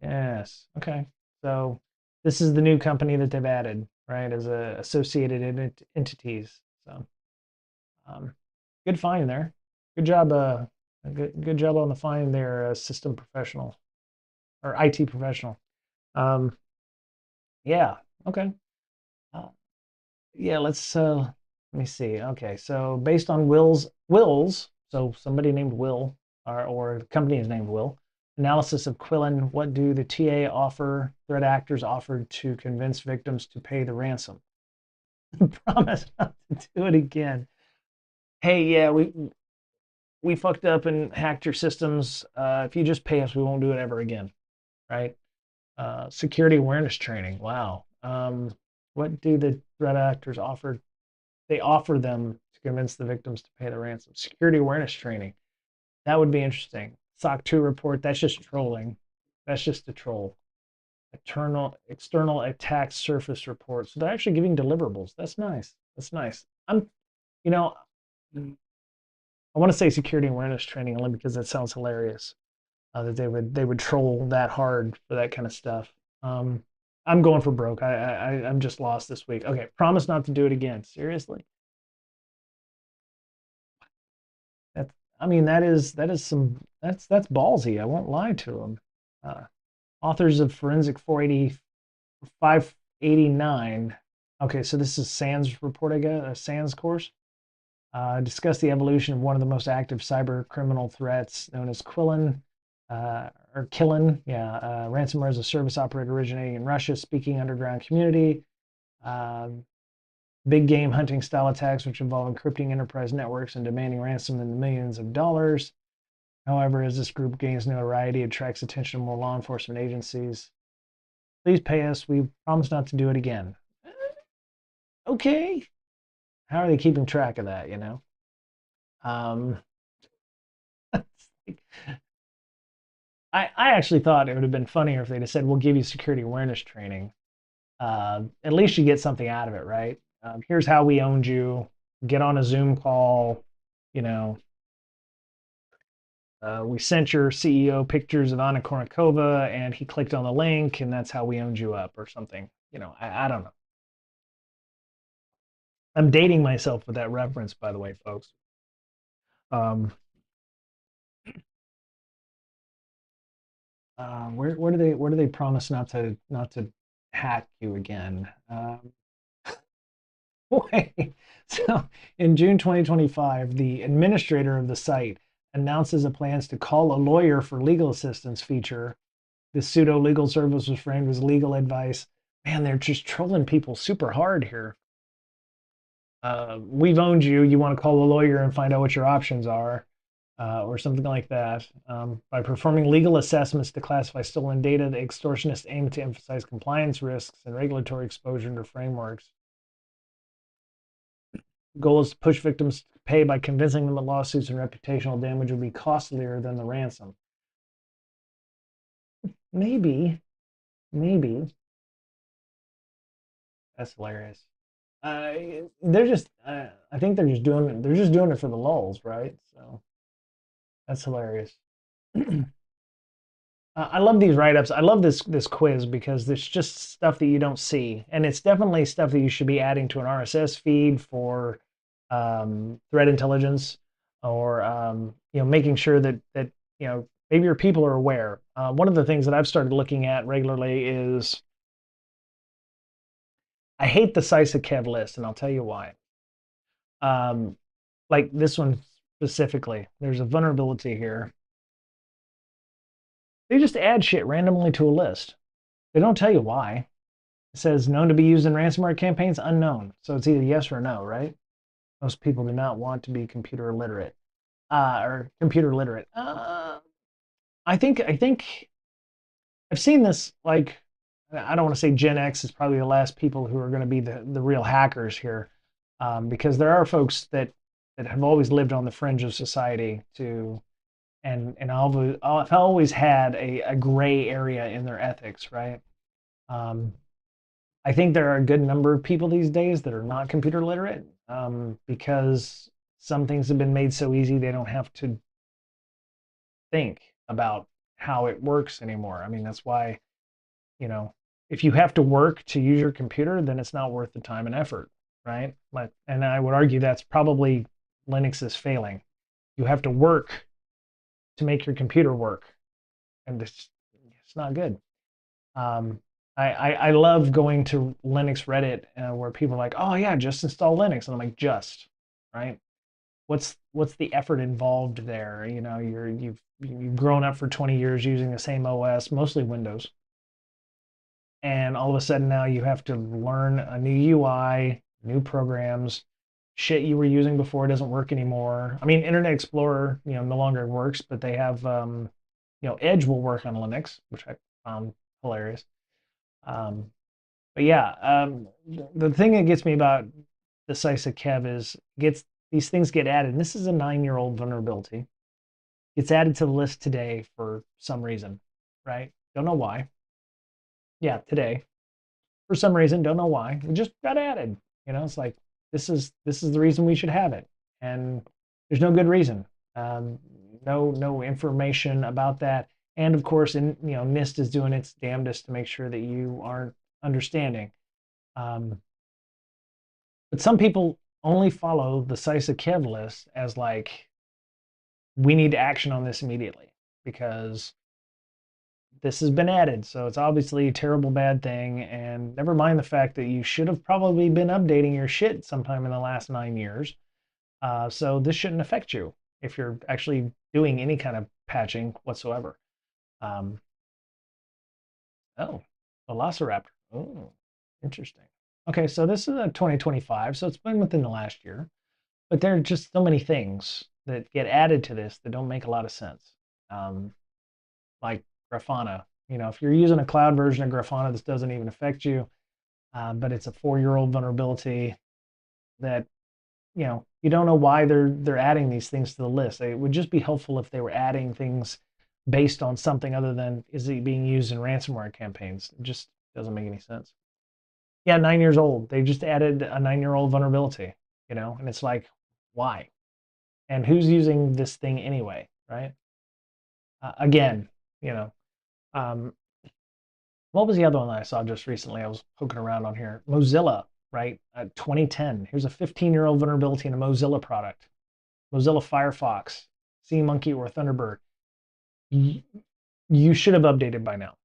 yes. Okay. So this is the new company that they've added, right, as associated entities. So um, good find there. Good job. Good job on the find there, system professional or IT professional. Um, yeah. Okay. Uh, yeah. Let me see. Okay. So based on Will's, so somebody named Will, or the company is named Will. Analysis of Quillen. What do the TA offer? Threat actors offered to convince victims to pay the ransom. Promise not to do it again. Hey, yeah, we fucked up and hacked your systems. If you just pay us, we won't do it ever again, right? Security awareness training. Wow. What do the threat actors offer? They offer them to convince the victims to pay the ransom. Security awareness training. That would be interesting. SOC 2 report. That's just trolling. That's just a troll. External attack surface report. So they're actually giving deliverables. That's nice. That's nice. You know, I want to say security awareness training only because that sounds hilarious. That they would troll that hard for that kind of stuff. Um, I'm going for broke. I'm just lost this week. Okay, promise not to do it again. Seriously, that's I mean that's ballsy. I won't lie to them. Uh, Authors of Forensic 480 589. Okay, so this is Sands report. I guess a Sands course. Discuss the evolution of one of the most active cyber criminal threats known as Quillen, or Killen, yeah, ransomware as a service operator originating in Russia, speaking underground community, uh, big game hunting style attacks, which involve encrypting enterprise networks and demanding ransom in the millions of dollars. However, as this group gains notoriety, it attracts attention of more law enforcement agencies. Please pay us. We promise not to do it again. Okay. How are they keeping track of that, you know? Um, I actually thought it would have been funnier if they'd have said, we'll give you security awareness training. At least you get something out of it, right? Here's how we owned you. get on a Zoom call, you know, we sent your CEO pictures of Anna Kournikova and he clicked on the link and that's how we owned you up or something. I don't know. I'm dating myself with that reference, by the way, folks. Um, where do they promise not to hack you again? Wait. So in June 2025, the administrator of the site announces a plans to call a lawyer for legal assistance feature. This pseudo legal service was framed as legal advice. Man, they're just trolling people super hard here. We've owned you. You want to call a lawyer and find out what your options are, or something like that. By performing legal assessments to classify stolen data, the extortionists aim to emphasize compliance risks and regulatory exposure under frameworks. The goal is to push victims to pay by convincing them that lawsuits and reputational damage will be costlier than the ransom. Maybe, maybe. That's hilarious. They're just, I think they're just doing it. They're just doing it for the lulz, right? So that's hilarious. I love these write-ups. I love this quiz because there's just stuff that you don't see, and it's definitely stuff that you should be adding to an RSS feed for threat intelligence, or making sure that maybe your people are aware. One of the things that I've started looking at regularly is I hate the CISA-KEV list, and I'll tell you why. Um, like this one specifically, there's a vulnerability here. They just add shit randomly to a list. They don't tell you why. It says known to be used in ransomware campaigns, unknown. So it's either yes or no, right? Most people do not want to be computer literate, or computer literate. I think I've seen this. Like, I don't want to say Gen X is probably the last people who are going to be the real hackers here, because there are folks that have always lived on the fringe of society to and I've always had a gray area in their ethics, right? Um, I think there are a good number of people these days that are not computer literate, because some things have been made so easy they don't have to think about how it works anymore. I mean, that's why, you know, if you have to work to use your computer, then it's not worth the time and effort, right? And I would argue that's probably Linux is failing. You have to work to make your computer work, and it's not good. Um, I love going to Linux Reddit, where people are like, "Oh yeah, just install Linux," and I'm like, "Just, right? What's the effort involved there? You know, you've grown up for 20 years using the same OS, mostly Windows, and all of a sudden now you have to learn a new UI, new programs, shit you were using before doesn't work anymore. I mean, Internet Explorer, no longer works, but they have, Edge will work on Linux, which I found hilarious. Um, but yeah, the thing that gets me about the CISA Kev is gets these things get added. And this is a 9-year-old vulnerability. It's added to the list today for some reason, right? Don't know why. Yeah, today for some reason, don't know why. It just got added. It's like this is the reason we should have it, and there's no good reason. No information about that, and of course, NIST is doing its damnedest to make sure that you aren't understanding. Um, but some people only follow the CISA KEV list as like we need action on this immediately because this has been added. So it's obviously a terrible bad thing. And never mind the fact that you should have probably been updating your shit sometime in the last 9 years. So this shouldn't affect you if you're actually doing any kind of patching whatsoever. Um, oh, Velociraptor. Oh, interesting. Okay, so this is a 2025, so it's been within the last year. But there are just so many things that get added to this that don't make a lot of sense. Like Grafana. If you're using a cloud version of Grafana, this doesn't even affect you, but it's a 4-year-old vulnerability that you don't know why they're adding these things to the list. It would just be helpful if they were adding things based on something other than is it being used in ransomware campaigns. It just doesn't make any sense. Yeah, 9 years old. They just added a 9-year-old vulnerability. and it's like, why? And who's using this thing anyway, right? Again, you know, um, what was the other one that I saw just recently? I was poking around on here. Mozilla, right? 2010. Here's a 15-year-old vulnerability in a Mozilla product. Mozilla Firefox, SeaMonkey, or Thunderbird. You should have updated by now.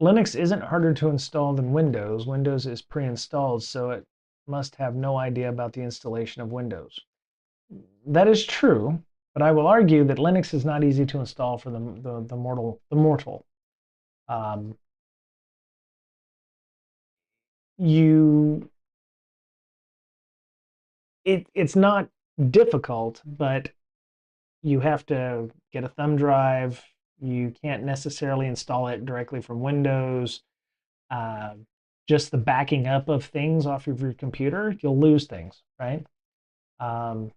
Linux isn't harder to install than Windows. Windows is pre-installed, so it must have no idea about the installation of Windows. That is true, but I will argue that Linux is not easy to install for the mortal. Um, you it's not difficult, but you have to get a thumb drive. You can't necessarily install it directly from Windows. Uh, just the backing up of things off of your computer, you'll lose things, right? Um,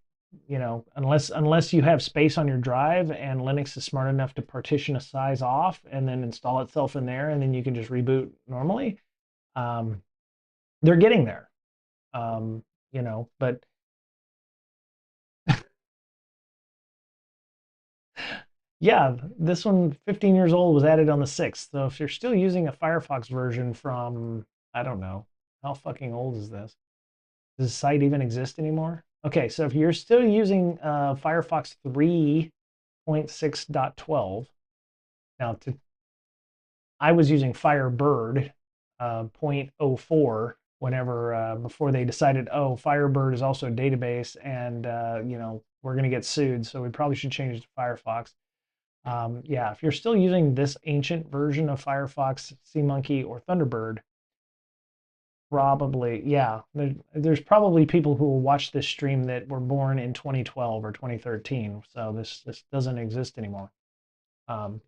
unless you have space on your drive and Linux is smart enough to partition a size off and then install itself in there, and then you can just reboot normally. Um, they're getting there, but yeah, this one, 15 years old, was added on the 6th. So if you're still using a Firefox version from, I don't know, how fucking old is this? Does the site even exist anymore? Okay, so if you're still using Firefox 3.6.12, now I was using Firebird 0.04 whenever before they decided, oh, Firebird is also a database, and we're going to get sued, so we probably should change it to Firefox. Yeah, if you're still using this ancient version of Firefox, SeaMonkey, or Thunderbird, probably, yeah, there's probably people who will watch this stream that were born in 2012 or 2013, so this doesn't exist anymore. Um,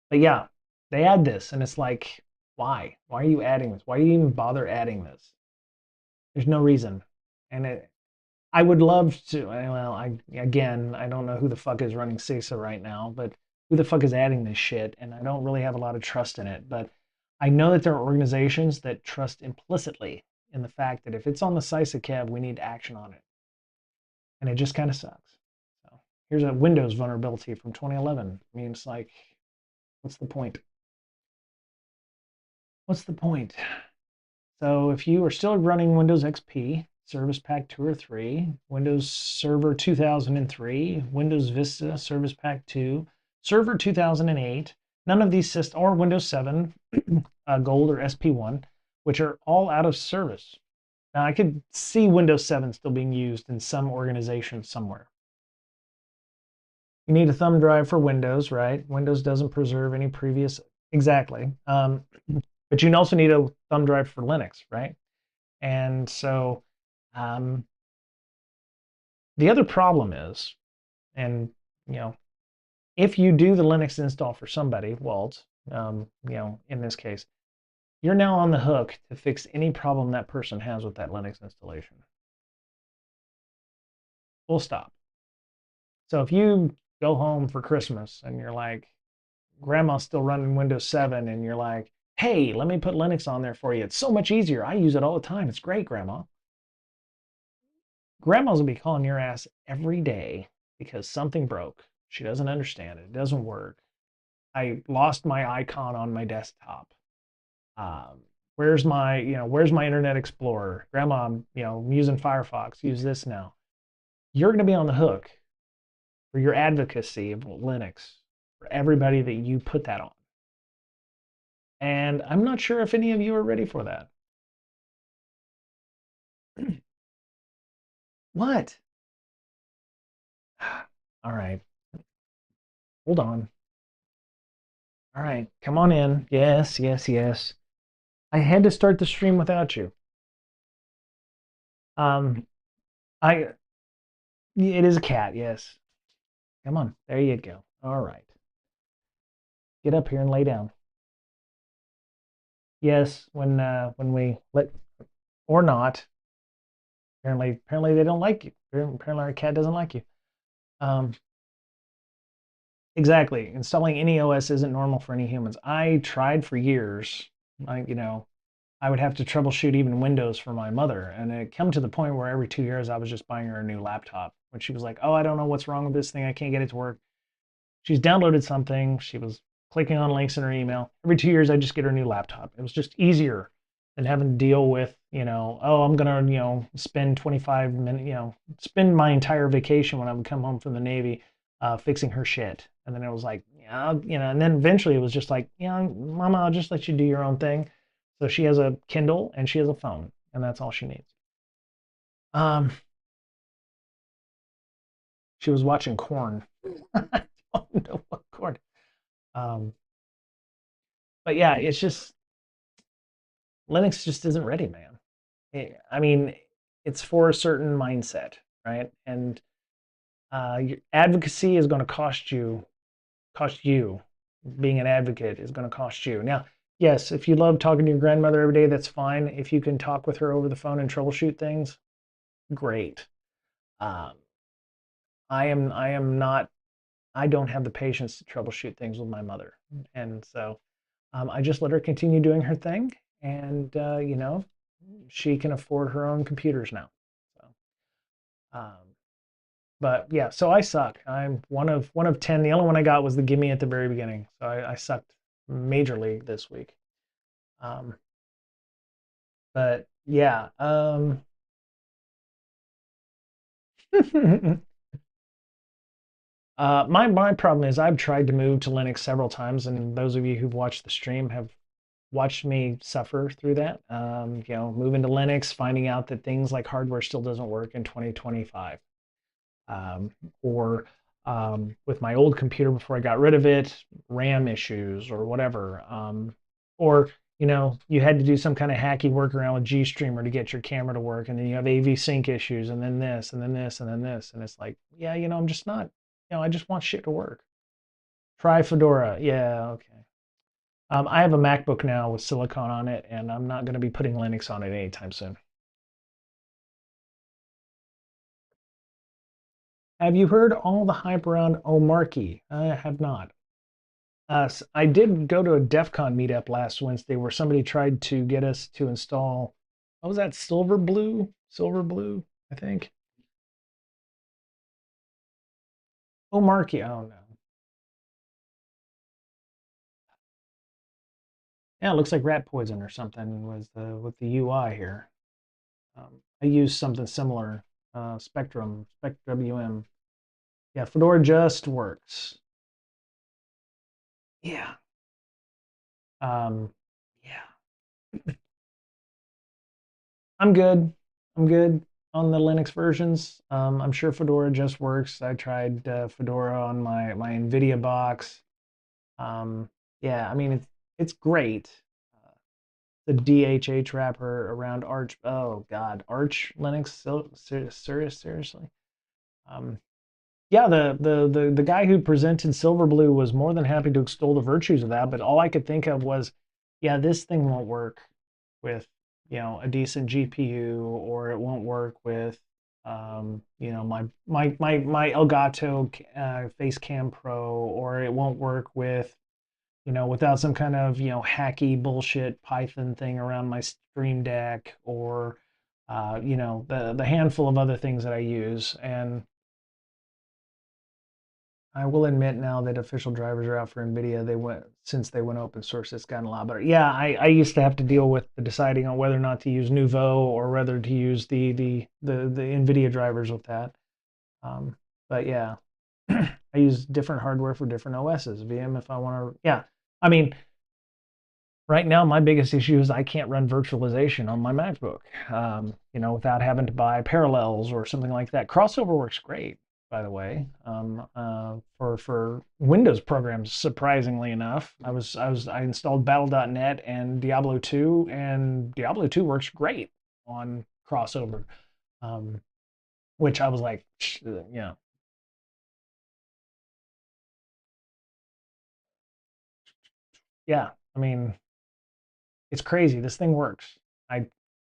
but yeah, they add this, and it's like, why? Why are you adding this? Why do you even bother adding this? There's no reason. And I would love to. Well, I don't know who the fuck is running CISA right now, but who the fuck is adding this shit? And I don't really have a lot of trust in it. But I know that there are organizations that trust implicitly in the fact that if it's on the CISA cab, we need action on it. And it just kind of sucks. So here's a Windows vulnerability from 2011. I mean, it's like, what's the point? What's the point? So if you are still running Windows XP, Service Pack 2 or 3, Windows Server 2003, Windows Vista Service Pack 2, Server 2008, none of these systems, or Windows 7 Gold or SP1, which are all out of service. Now I could see Windows 7 still being used in some organization somewhere. You need a thumb drive for Windows, right? Windows doesn't preserve any previous, exactly. But you also need a thumb drive for Linux, right? And so um, the other problem is, and if you do the Linux install for somebody, Walt, in this case, you're now on the hook to fix any problem that person has with that Linux installation. Full stop. So if you go home for Christmas and you're like, grandma's still running Windows 7, and you're like, hey, let me put Linux on there for you. It's so much easier. I use it all the time. It's great, Grandma. Grandma's will be calling your ass every day because something broke. She doesn't understand it. It doesn't work. I lost my icon on my desktop. Where's my Internet Explorer? Grandma, I'm using Firefox. Use this now. You're going to be on the hook for your advocacy of Linux for everybody that you put that on. And I'm not sure if any of you are ready for that. What? All right. Hold on. All right. Come on in. Yes, yes, yes. I had to start the stream without you. Um, I it is a cat, yes. Come on. There you go. All right. Get up here and lay down. Yes, when we let or not. Apparently they don't like you. Apparently our cat doesn't like you. Um, exactly. Installing any OS isn't normal for any humans. I tried for years. I would have to troubleshoot even Windows for my mother. And it come to the point where every 2 years I was just buying her a new laptop. When she was like, "Oh, I don't know what's wrong with this thing. I can't get it to work." She's downloaded something. She was clicking on links in her email. Every 2 years I just get her a new laptop. It was just easier than having to deal with, oh, I'm gonna, spend 25 minutes, spend my entire vacation when I would come home from the Navy fixing her shit. And then it was like, yeah, and then eventually it was just like, yeah, Mama, I'll just let you do your own thing. So she has a Kindle and she has a phone, and that's all she needs. Um, she was watching Corn. I don't know what Corn. Um, but yeah, it's just Linux just isn't ready, man. I mean, it's for a certain mindset, right? And your advocacy is going to cost you. Being an advocate is going to cost you. Now, yes, if you love talking to your grandmother every day, that's fine. If you can talk with her over the phone and troubleshoot things, great. Um, I am not. I don't have the patience to troubleshoot things with my mother, and so I just let her continue doing her thing, and she can afford her own computers now. So, um, but yeah, so I suck. I'm one of 10. The only one I got was the gimme at the very beginning, so I sucked majorly this week. Um, but yeah, my problem is I've tried to move to Linux several times, and those of you who've watched the stream have watched me suffer through that. Moving to Linux, finding out that things like hardware still doesn't work in 2025. um, or with my old computer before I got rid of it, RAM issues or whatever. Or you had to do some kind of hacky workaround with GStreamer to get your camera to work, and then you have AV sync issues, and then this, and then this, and then this, and it's like, yeah, I'm just not, I just want shit to work. Try Fedora, yeah, okay. I have a MacBook now with Silicon on it, and I'm not going to be putting Linux on it anytime soon. Have you heard all the hype around Omarky? I have not. I did go to a DEF CON meetup last Wednesday where somebody tried to get us to install, what was that, Silver Blue? Silver Blue, I think. Omarky, oh no. Yeah, it looks like rat poison or something was with the UI here. I used something similar, Spectrum WM. Yeah, Fedora just works. Yeah. Um, yeah. I'm good. I'm good on the Linux versions. I'm sure Fedora just works. I tried Fedora on my NVIDIA box. Um, yeah, I mean it's great. Uh, the DHH wrapper around Arch. Oh God, Arch Linux. So seriously. Um, yeah, the guy who presented Silverblue was more than happy to extol the virtues of that, but all I could think of was, yeah, this thing won't work with, a decent GPU, or it won't work with, my Elgato Facecam Pro, or it won't work with, without some kind of, hacky bullshit Python thing around my Stream Deck, or, the handful of other things that I use. And I will admit now that official drivers are out for NVIDIA. Since they went open source, it's gotten a lot better. Yeah, I used to have to deal with the deciding on whether or not to use Nouveau or whether to use the NVIDIA drivers with that. But yeah, I use different hardware for different OSs. VM if I want to. Yeah, I mean, right now my biggest issue is I can't run virtualization on my MacBook. Without having to buy Parallels or something like that. Crossover works great, by the way, for Windows programs. Surprisingly enough, I installed Battle.net and Diablo 2, and Diablo 2 works great on Crossover, um, which I was like, yeah, yeah. I mean, it's crazy. This thing works.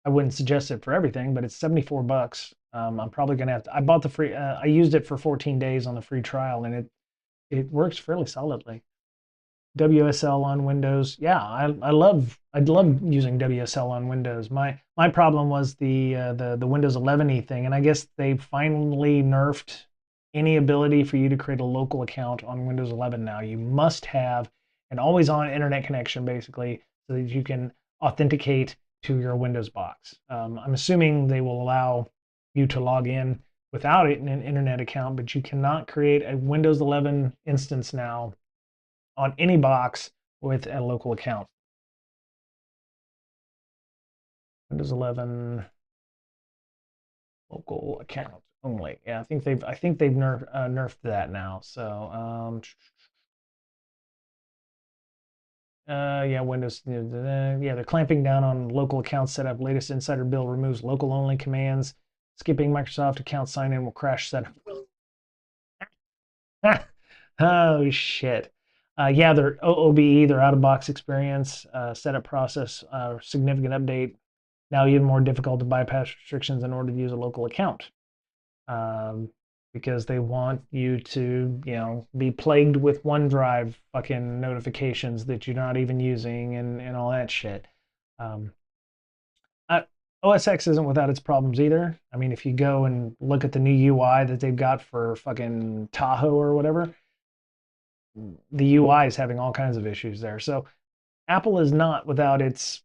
I wouldn't suggest it for everything, but it's 74 bucks. I'm probably gonna have to. I bought the free. I used it for 14 days on the free trial, and it works fairly solidly. WSL on Windows. Yeah, I love using WSL on Windows. My problem was the Windows 11 thing, and I guess they finally nerfed any ability for you to create a local account on Windows 11 now. You must have an always on internet connection basically so that you can authenticate to your Windows box. I'm assuming they will allow you to log in without an internet account, but you cannot create a Windows 11 instance now on any box with a local account. Windows 11 local account only. Yeah, I think they've nerfed that now. So yeah, Windows. Yeah, they're clamping down on local account setup. Latest insider bill removes local only commands. Skipping Microsoft account sign in will crash setup. Oh shit. Yeah, their OOBE, their out of box experience, setup process, significant update. Now even more difficult to bypass restrictions in order to use a local account. Um, because they want you to, be plagued with OneDrive fucking notifications that you're not even using and all that shit. Um, I, OS X isn't without its problems either. I mean, if you go and look at the new UI that they've got for fucking Tahoe or whatever, the UI is having all kinds of issues there. So Apple is not without its,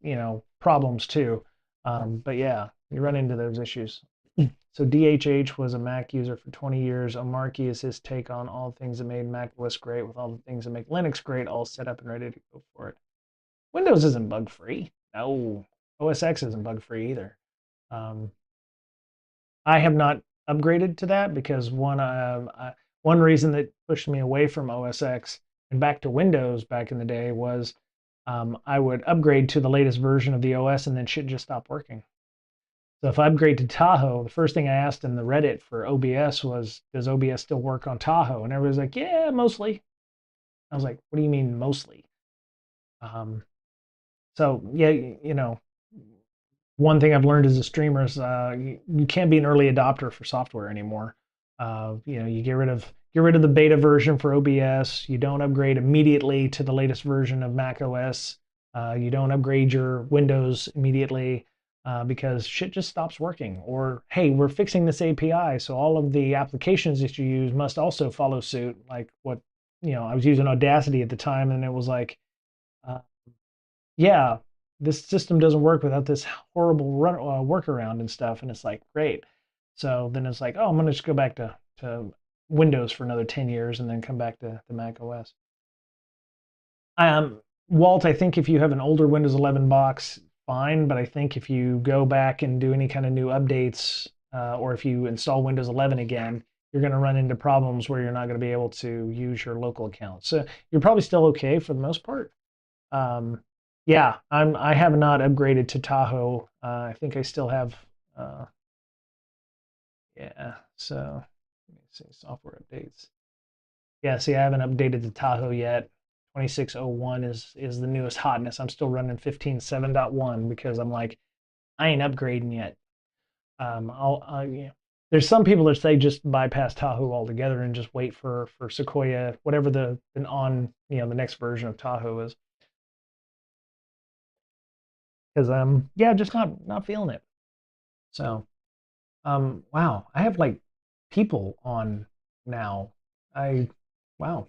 problems too. But yeah, you run into those issues. So DHH was a Mac user for 20 years. Omarky is his take on all the things that made Mac OS great with all the things that make Linux great, all set up and ready to go for it. Windows isn't bug free. No, OS X isn't bug free either. Um, I have not upgraded to that because one reason that pushed me away from OS X and back to Windows back in the day was I would upgrade to the latest version of the OS and then shit just stopped working. So if I upgrade to Tahoe, the first thing I asked in the Reddit for OBS was, "Does OBS still work on Tahoe?" And everybody's like, "Yeah, mostly." I was like, "What do you mean mostly?" Um, so yeah, one thing I've learned as a streamer is you can't be an early adopter for software anymore. You get rid of the beta version for OBS. You don't upgrade immediately to the latest version of Mac OS. You don't upgrade your Windows immediately because shit just stops working. Or hey, we're fixing this API, so all of the applications that you use must also follow suit. Like what I was using Audacity at the time, and it was like. Uh, yeah, this system doesn't work without this horrible workaround and stuff. And it's like, great. So then it's like, oh, I'm going to just go back to Windows for another 10 years and then come back to Mac OS. Walt, I think if you have an older Windows 11 box, fine. But I think if you go back and do any kind of new updates, or if you install Windows 11 again, you're going to run into problems where you're not going to be able to use your local account. So you're probably still okay for the most part. Um, yeah, I have not upgraded to Tahoe. I think I still have. Uh, yeah, so let me see software updates. Yeah, see, I haven't updated to Tahoe yet. 2601 is the newest hotness. I'm still running 15.7.1 because I'm like, I ain't upgrading yet. Yeah. There's some people that say just bypass Tahoe altogether and just wait for Sequoia, whatever the the next version of Tahoe is. Because yeah, just not feeling it. So wow, I have like people on now. I Wow.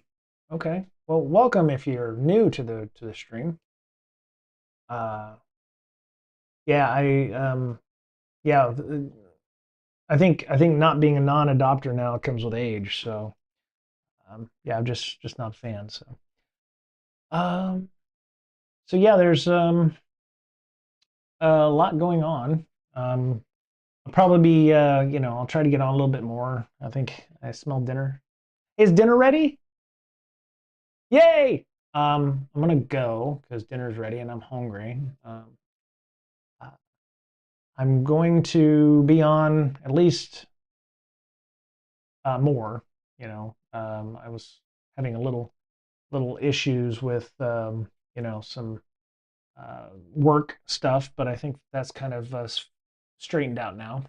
Okay. Well, welcome if you're new to the stream. Uh yeah, yeah, I think not being a non-adopter now comes with age, so yeah, I'm just not a fan, so um yeah, there's a lot going on. I'll probably be I'll try to get on a little bit more. I think I smell dinner. Is dinner ready? Yay! I'm gonna go because dinner's ready and I'm hungry. Uh, I'm going to be on at least more. I was having a little issues with some work stuff, but I think that's kind of straightened out now.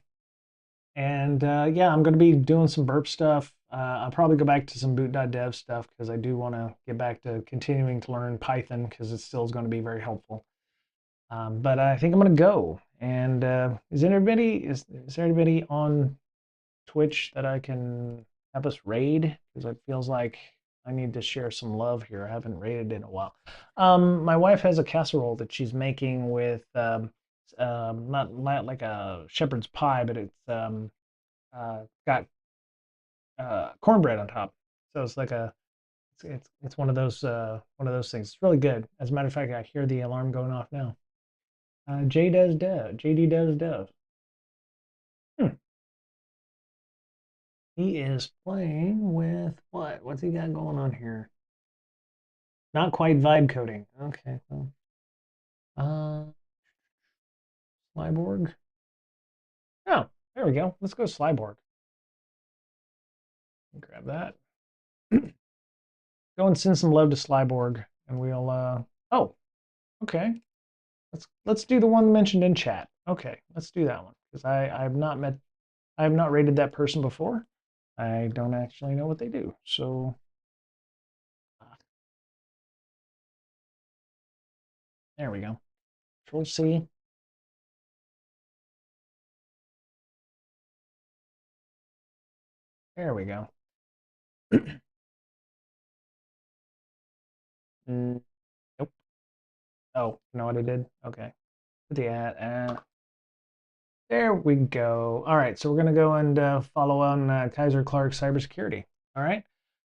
And yeah, I'm going to be doing some burp stuff. I'll probably go back to some boot.dev stuff because I do want to get back to continuing to learn Python because it still is going to be very helpful. But I think I'm going to go. And is there anybody on Twitch that I can have us raid? Because it feels like I need to share some love here. I haven't raided in a while. My wife has a casserole that she's making with not like a shepherd's pie, but got cornbread on top. So it's like it's one of those things. It's really good. As a matter of fact, I hear the alarm going off now. JD does dev. Hmm. He is playing with what? What's he got going on here? Not quite vibe coding. Okay, well, uh, Slyborg. Oh, there we go. Let's go Slyborg. Grab that. Go and send some love to Slyborg, and we'll. Oh, okay. Let's do the one mentioned in chat. Okay, let's do that one because I have not rated that person before. I don't actually know what they do. So there we go. Control C. There we go. Mm, nope. Oh, know what I did? Okay. Put the at. There we go. All right, so we're going to go and follow on Kaiser Clark Cybersecurity. All right.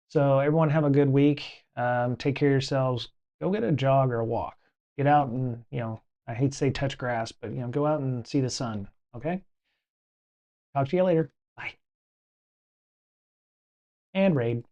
So everyone have a good week. Take care of yourselves. Go get a jog or a walk. Get out and, I hate to say touch grass, but, go out and see the sun. Okay. Talk to you later. Bye. And raid.